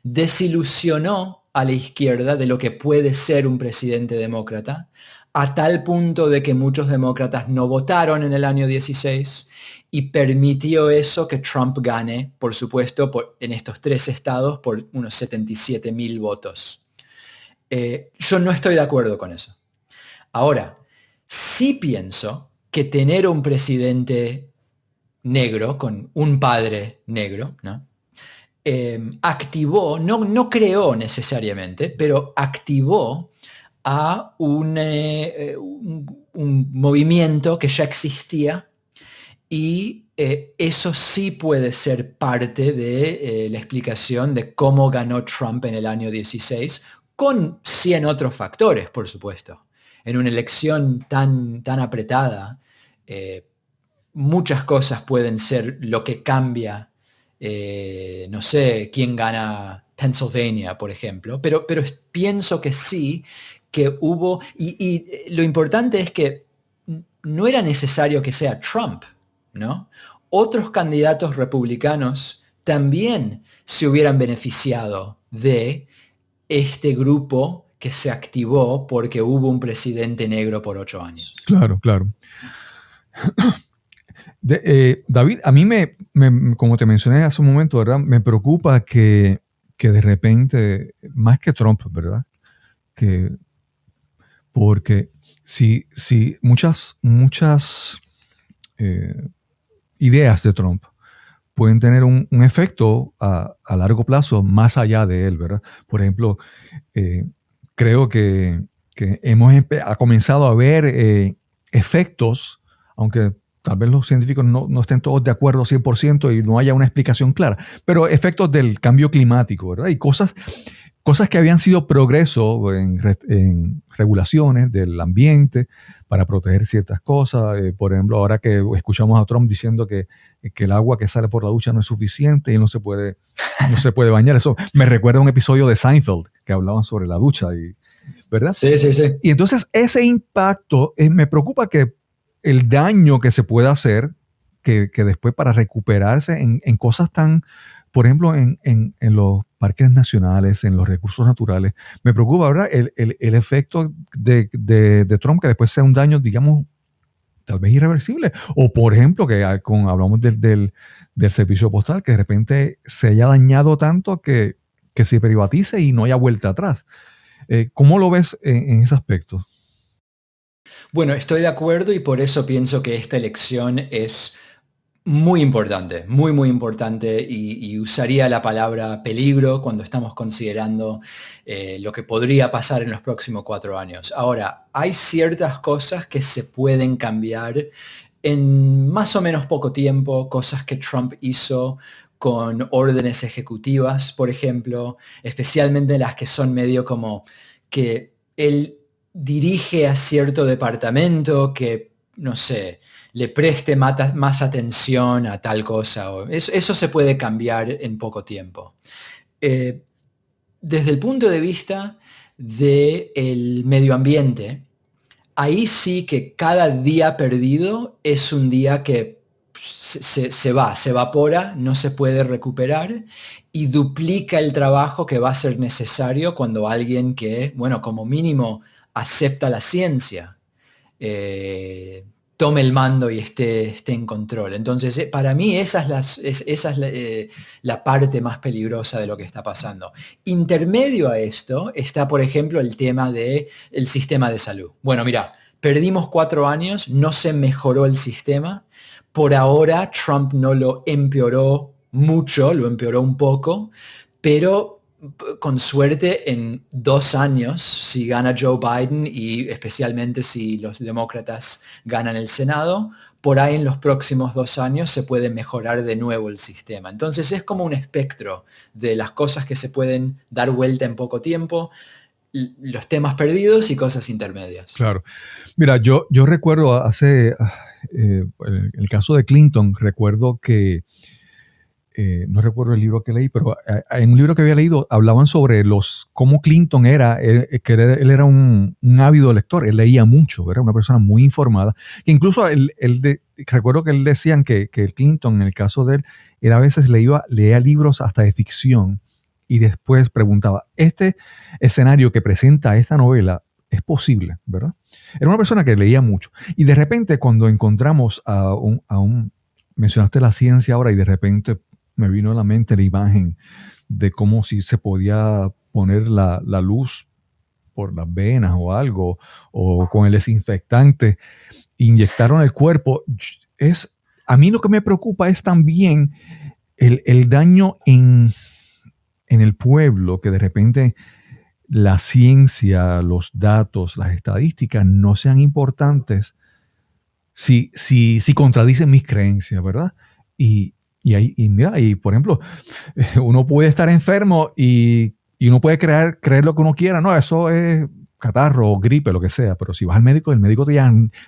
desilusionó a la izquierda de lo que puede ser un presidente demócrata, a tal punto de que muchos demócratas no votaron en el año 16 y permitió eso que Trump gane, por supuesto, en estos 3 estados por unos 77,000 votos. Yo no estoy de acuerdo con eso. Ahora, sí pienso que tener un presidente negro, con un padre negro, ¿no? Activó, no creó necesariamente, pero activó a un movimiento que ya existía y eso sí puede ser parte de la explicación de cómo ganó Trump en el año 16, con 100 otros factores, por supuesto. En una elección tan apretada, muchas cosas pueden ser lo que cambia, no sé, quién gana Pennsylvania, por ejemplo, pero pienso que sí, que hubo, y lo importante es que no era necesario que sea Trump, ¿no? Otros candidatos republicanos también se hubieran beneficiado de este grupo que se activó porque hubo un presidente negro por 8 años. Claro, claro. David, a mí como te mencioné hace un momento, ¿verdad? Me preocupa que de repente, más que Trump, ¿verdad? Porque si muchas ideas de Trump pueden tener un efecto a largo plazo más allá de él, ¿verdad? Por ejemplo, creo que ha comenzado a ver efectos, aunque tal vez los científicos no estén todos de acuerdo 100% y no haya una explicación clara, pero efectos del cambio climático, ¿verdad? Y cosas que habían sido progreso en regulaciones del ambiente para proteger ciertas cosas. Por ejemplo, ahora que escuchamos a Trump diciendo que el agua que sale por la ducha no es suficiente y no se puede bañar. Eso me recuerda a un episodio de Seinfeld que hablaban sobre la ducha, ¿verdad? Sí, sí, sí. Y entonces ese impacto, me preocupa que el daño que se pueda hacer, que después para recuperarse en cosas tan, por ejemplo, en los parques nacionales, en los recursos naturales, me preocupa, ¿verdad? El efecto de Trump, que después sea un daño, digamos, tal vez irreversible. O, por ejemplo, que hablamos del servicio postal, que de repente se haya dañado tanto que se privatice y no haya vuelta atrás. ¿Cómo lo ves en ese aspecto? Bueno, estoy de acuerdo y por eso pienso que esta elección es muy importante, muy, muy importante y usaría la palabra peligro cuando estamos considerando lo que podría pasar en los próximos 4 años. Ahora, hay ciertas cosas que se pueden cambiar en más o menos poco tiempo, cosas que Trump hizo con órdenes ejecutivas, por ejemplo, especialmente las que son medio como que él dirige a cierto departamento que, no sé, le preste más atención a tal cosa. Eso se puede cambiar en poco tiempo. Desde el punto de vista del medio ambiente, ahí sí que cada día perdido es un día que se va, se evapora, no se puede recuperar y duplica el trabajo que va a ser necesario cuando alguien que, bueno, como mínimo acepta la ciencia, tome el mando y esté en control. Entonces, para mí esa es la parte más peligrosa de lo que está pasando. Intermedio a esto está, por ejemplo, el tema del sistema de salud. Bueno, mira, perdimos 4 años, no se mejoró el sistema. Por ahora, Trump no lo empeoró mucho, lo empeoró un poco, pero con suerte en 2 años, si gana Joe Biden y especialmente si los demócratas ganan el Senado, por ahí en los próximos 2 años se puede mejorar de nuevo el sistema. Entonces es como un espectro de las cosas que se pueden dar vuelta en poco tiempo, los temas perdidos y cosas intermedias. Claro. Mira, yo recuerdo el caso de Clinton, recuerdo que no recuerdo el libro que leí, pero en un libro que había leído hablaban sobre cómo Clinton era, que él era un ávido lector, él leía mucho, era una persona muy informada, que incluso recuerdo que él decían que el Clinton, en el caso de él a veces leía libros hasta de ficción y después preguntaba, ¿este escenario que presenta esta novela es posible, verdad? Era una persona que leía mucho. Y de repente cuando encontramos mencionaste la ciencia ahora y de repente me vino a la mente la imagen de cómo si se podía poner la luz por las venas o algo, o con el desinfectante, inyectaron el cuerpo. A mí lo que me preocupa es también el daño en el pueblo, que de repente la ciencia, los datos, las estadísticas no sean importantes si contradicen mis creencias, ¿verdad? Y mira, por ejemplo, uno puede estar enfermo y uno puede creer lo que uno quiera. No, eso es catarro o gripe, lo que sea, pero si vas al médico, el médico te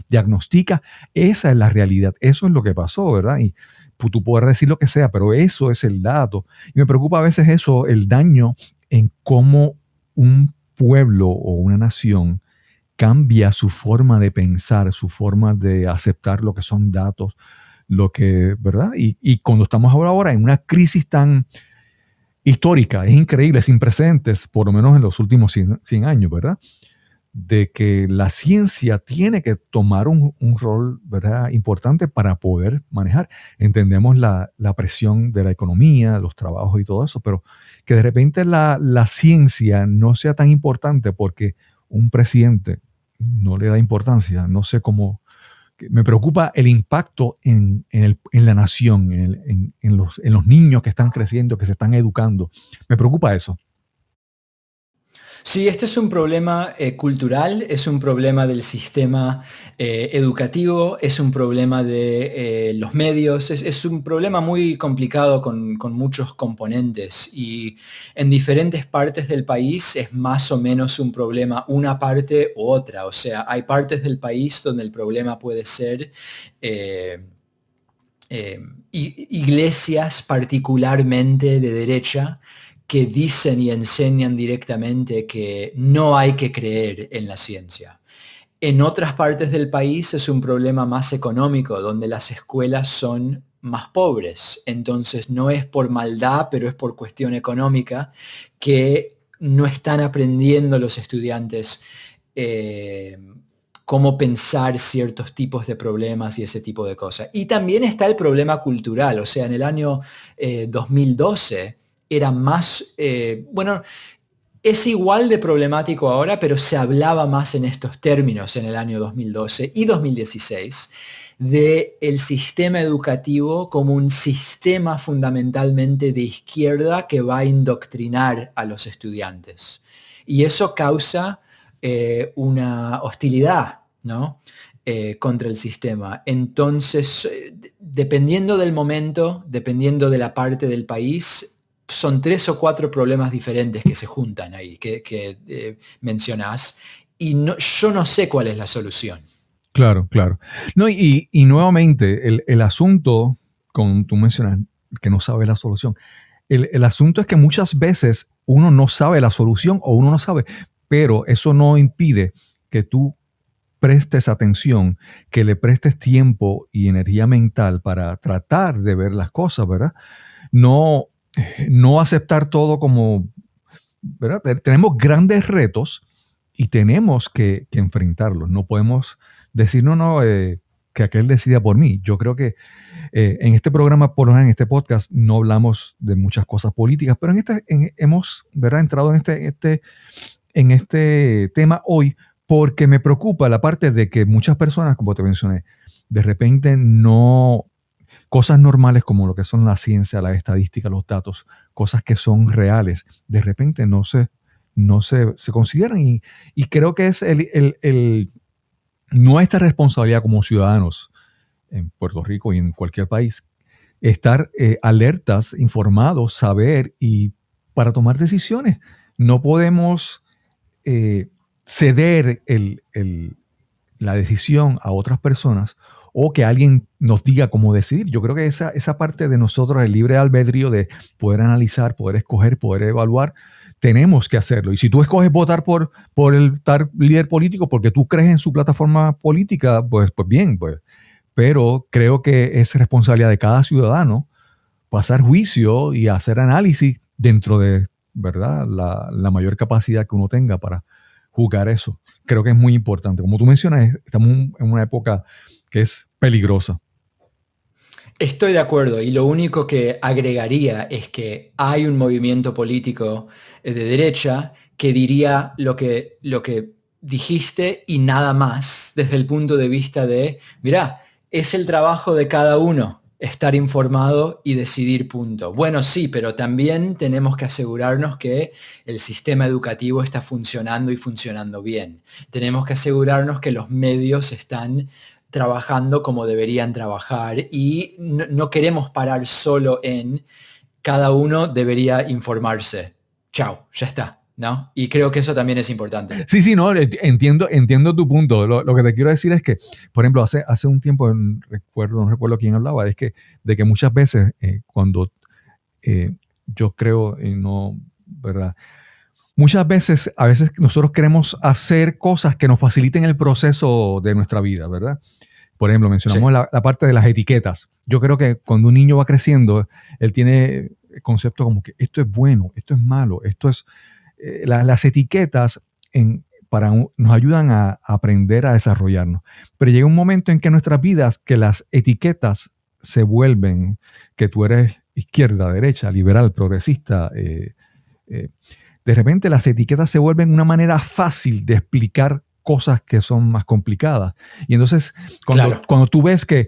diagnostica, esa es la realidad, eso es lo que pasó, ¿verdad? Y tú puedes decir lo que sea, pero eso es el dato. Y me preocupa a veces eso, el daño en cómo un pueblo o una nación cambia su forma de pensar, su forma de aceptar lo que son datos, lo que, ¿verdad? Y cuando estamos ahora en una crisis tan histórica, es increíble, sin precedentes, por lo menos en los últimos 100 años, ¿verdad? De que la ciencia tiene que tomar un rol, ¿verdad?, importante para poder manejar. Entendemos la presión de la economía, los trabajos y todo eso, pero que de repente la ciencia no sea tan importante porque un presidente no le da importancia. No sé cómo. Me preocupa el impacto en la nación, en los niños que están creciendo, que se están educando. Me preocupa eso. Sí, este es un problema cultural, es un problema del sistema educativo, es un problema de los medios, es un problema muy complicado con muchos componentes y en diferentes partes del país es más o menos un problema una parte u otra. O sea, hay partes del país donde el problema puede ser iglesias particularmente de derecha que dicen y enseñan directamente que no hay que creer en la ciencia. En otras partes del país es un problema más económico, donde las escuelas son más pobres. Entonces no es por maldad, pero es por cuestión económica que no están aprendiendo los estudiantes cómo pensar ciertos tipos de problemas y ese tipo de cosas. Y también está el problema cultural. O sea, en el año 2012 era más, bueno, es igual de problemático ahora, pero se hablaba más en estos términos en el año 2012 y 2016 del sistema educativo como un sistema fundamentalmente de izquierda que va a indoctrinar a los estudiantes. Y eso causa una hostilidad, ¿no?, contra el sistema. Entonces, dependiendo del momento, dependiendo de la parte del país, son 3 o 4 problemas diferentes que se juntan ahí, que mencionás, y yo no sé cuál es la solución. Claro, claro. No, y nuevamente, el asunto, como tú mencionas, que no sabe la solución, el asunto es que muchas veces uno no sabe la solución o uno no sabe, pero eso no impide que tú prestes atención, que le prestes tiempo y energía mental para tratar de ver las cosas, ¿verdad? No, no aceptar todo como, ¿verdad? Tenemos grandes retos y tenemos que enfrentarlos. No podemos decir, no, que aquel decida por mí. Yo creo que en este programa, por lo menos en este podcast, no hablamos de muchas cosas políticas, pero hemos, ¿verdad?, entrado en este tema hoy porque me preocupa la parte de que muchas personas, como te mencioné, de repente no, cosas normales como lo que son la ciencia, la estadística, los datos, cosas que son reales, de repente no se consideran y creo que es nuestra responsabilidad como ciudadanos en Puerto Rico y en cualquier país, estar alertas, informados, saber y para tomar decisiones. No podemos ceder la decisión a otras personas o que alguien nos diga cómo decidir. Yo creo que esa parte de nosotros, el libre albedrío de poder analizar, poder escoger, poder evaluar, tenemos que hacerlo. Y si tú escoges votar por el tal líder político porque tú crees en su plataforma política, pues bien, pues. Pero creo que es responsabilidad de cada ciudadano pasar juicio y hacer análisis dentro de, ¿verdad?, la mayor capacidad que uno tenga para juzgar eso. Creo que es muy importante. Como tú mencionas, estamos en una época que es peligrosa. Estoy de acuerdo y lo único que agregaría es que hay un movimiento político de derecha que diría lo que dijiste y nada más desde el punto de vista de, mira, es el trabajo de cada uno estar informado y decidir, punto. Bueno, sí, pero también tenemos que asegurarnos que el sistema educativo está funcionando y funcionando bien. Tenemos que asegurarnos que los medios están trabajando como deberían trabajar y no queremos parar solo en cada uno debería informarse. Chao, ya está. ¿no? Y creo que eso también es importante. Sí, no, entiendo tu punto. Lo que te quiero decir es que, por ejemplo, hace un tiempo, no recuerdo quién hablaba, de que muchas veces cuando yo creo, no, ¿verdad? A veces nosotros queremos hacer cosas que nos faciliten el proceso de nuestra vida, ¿verdad? Por ejemplo, mencionamos la parte de las etiquetas. Yo creo que cuando un niño va creciendo, él tiene conceptos como que esto es bueno, esto es malo, esto es... las etiquetas nos ayudan a aprender a desarrollarnos. Pero llega un momento en que en nuestras vidas que las etiquetas se vuelven, que tú eres izquierda, derecha, liberal, progresista, de repente las etiquetas se vuelven una manera fácil de explicar cosas que son más complicadas. Y entonces, cuando tú ves que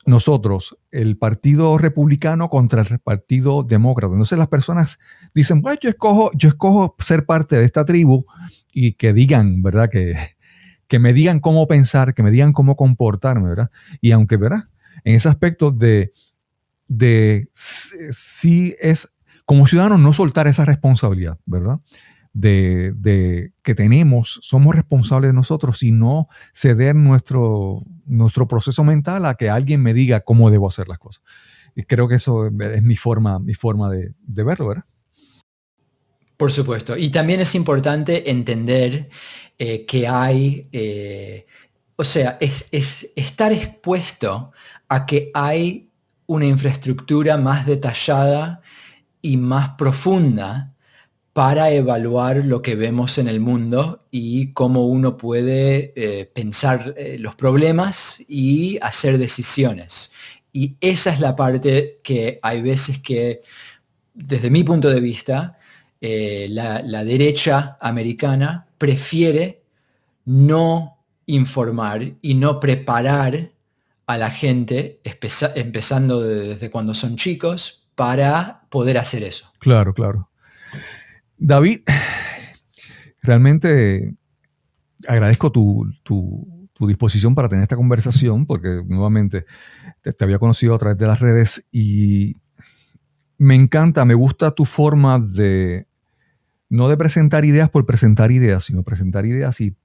nosotros, el Partido Republicano contra el Partido Demócrata, entonces las personas dicen, bueno, yo escojo ser parte de esta tribu y que digan, ¿verdad? Que me digan cómo pensar, que me digan cómo comportarme, ¿verdad? Y aunque, ¿verdad? En ese aspecto sí es, como ciudadanos, no soltar esa responsabilidad, ¿verdad? De que somos responsables de nosotros y no ceder nuestro proceso mental a que alguien me diga cómo debo hacer las cosas. Y creo que eso es mi forma de verlo, ¿verdad? Por supuesto. Y también es importante entender que hay, o sea, es estar expuesto a que hay una infraestructura más detallada y más profunda para evaluar lo que vemos en el mundo y cómo uno puede pensar los problemas y hacer decisiones. Y esa es la parte que hay veces que, desde mi punto de vista, la derecha americana prefiere no informar y no preparar a la gente, empezando desde cuando son chicos, para poder hacer eso. Claro. David, realmente agradezco tu disposición para tener esta conversación, porque nuevamente te había conocido a través de las redes y me gusta tu forma no de presentar ideas por presentar ideas, sino presentar ideas y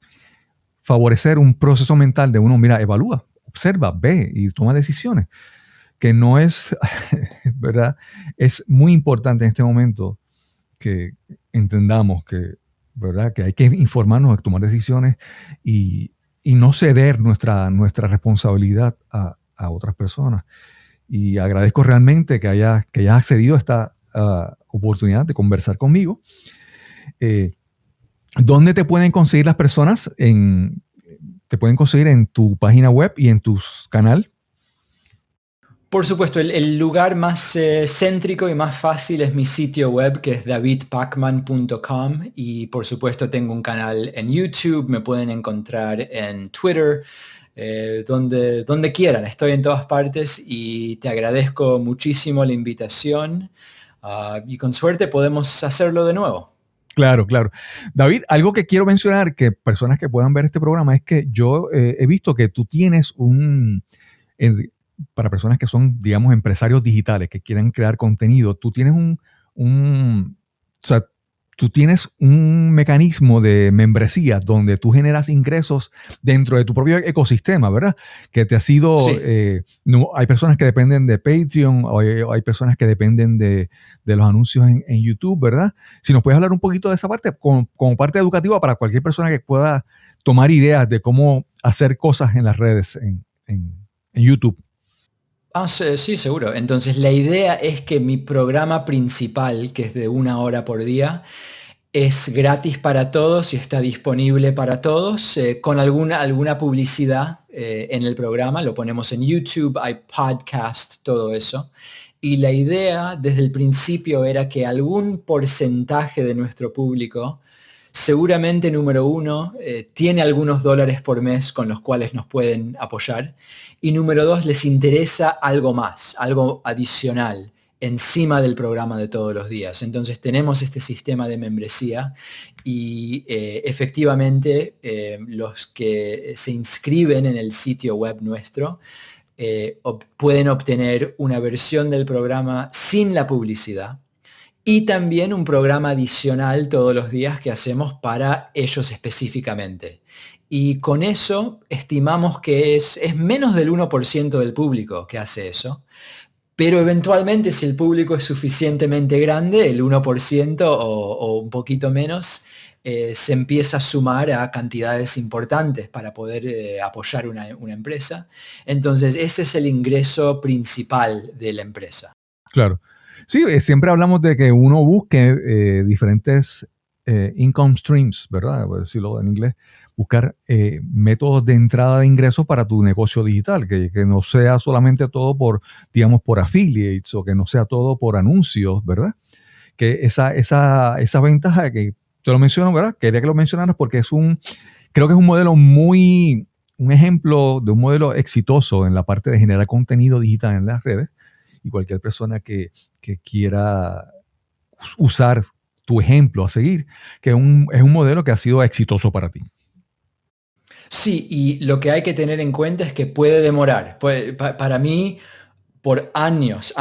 favorecer un proceso mental de uno, mira, evalúa, observa, ve y toma decisiones, que no es, ¿verdad? Es muy importante en este momento que entendamos que, ¿verdad? Que hay que informarnos, tomar decisiones y no ceder nuestra responsabilidad a otras personas. Y agradezco realmente que hayas accedido a esta oportunidad de conversar conmigo. ¿Dónde te pueden conseguir las personas? Te pueden conseguir en tu página web y en tu canal. Por supuesto, el lugar más céntrico y más fácil es mi sitio web, que es davidpacman.com, y por supuesto tengo un canal en YouTube, me pueden encontrar en Twitter, donde quieran, estoy en todas partes y te agradezco muchísimo la invitación y con suerte podemos hacerlo de nuevo. Claro. David, algo que quiero mencionar, que personas que puedan ver este programa, es que yo he visto que tú tienes para personas que son, digamos, empresarios digitales, que quieren crear contenido, tú tienes tú tienes un mecanismo de membresía donde tú generas ingresos dentro de tu propio ecosistema, ¿verdad? Que te ha sido... Sí. Hay personas que dependen de Patreon, o hay personas que dependen de los anuncios en YouTube, ¿verdad? Si nos puedes hablar un poquito de esa parte, como parte educativa para cualquier persona que pueda tomar ideas de cómo hacer cosas en las redes, en YouTube. Sí, seguro. Entonces, la idea es que mi programa principal, que es de 1 hora por día, es gratis para todos y está disponible para todos, con alguna publicidad en el programa. Lo ponemos en YouTube, hay podcast, todo eso. Y la idea desde el principio era que algún porcentaje de nuestro público, seguramente número uno, tiene algunos dólares por mes con los cuales nos pueden apoyar. Y número dos, les interesa algo más, algo adicional, encima del programa de todos los días. Entonces tenemos este sistema de membresía y efectivamente los que se inscriben en el sitio web nuestro pueden obtener una versión del programa sin la publicidad y también un programa adicional todos los días que hacemos para ellos específicamente. Y con eso estimamos que es menos del 1% del público que hace eso, pero eventualmente si el público es suficientemente grande, el 1% o un poquito menos, se empieza a sumar a cantidades importantes para poder apoyar una empresa. Entonces, ese es el ingreso principal de la empresa. Claro. Sí, siempre hablamos de que uno busque diferentes income streams, ¿verdad? Por decirlo en inglés. Buscar métodos de entrada de ingresos para tu negocio digital, que no sea solamente todo por, digamos, por affiliates o que no sea todo por anuncios, ¿verdad? Que esa ventaja que te lo menciono, ¿verdad? Quería que lo mencionaras porque creo que es un modelo un ejemplo de un modelo exitoso en la parte de generar contenido digital en las redes, y cualquier persona que quiera usar tu ejemplo a seguir, que es un modelo que ha sido exitoso para ti. Sí, y lo que hay que tener en cuenta es que puede demorar. Para mí, por años,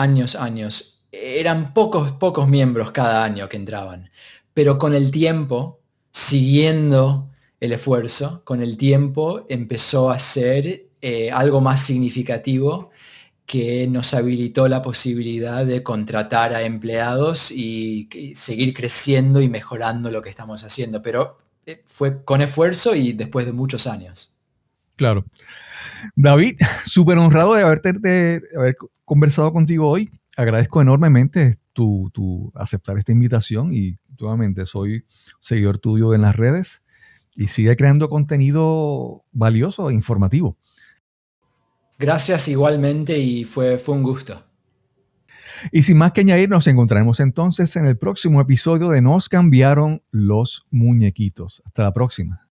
eran pocos miembros cada año que entraban, pero con el tiempo, siguiendo el esfuerzo, con el tiempo empezó a ser algo más significativo que nos habilitó la posibilidad de contratar a empleados y seguir creciendo y mejorando lo que estamos haciendo, pero fue con esfuerzo y después de muchos años. Claro. David, súper honrado de haber conversado contigo hoy. Agradezco enormemente tu aceptar esta invitación y nuevamente soy seguidor tuyo en las redes y sigue creando contenido valioso e informativo. Gracias igualmente y fue un gusto. Y sin más que añadir, nos encontraremos entonces en el próximo episodio de Nos cambiaron los muñequitos. Hasta la próxima.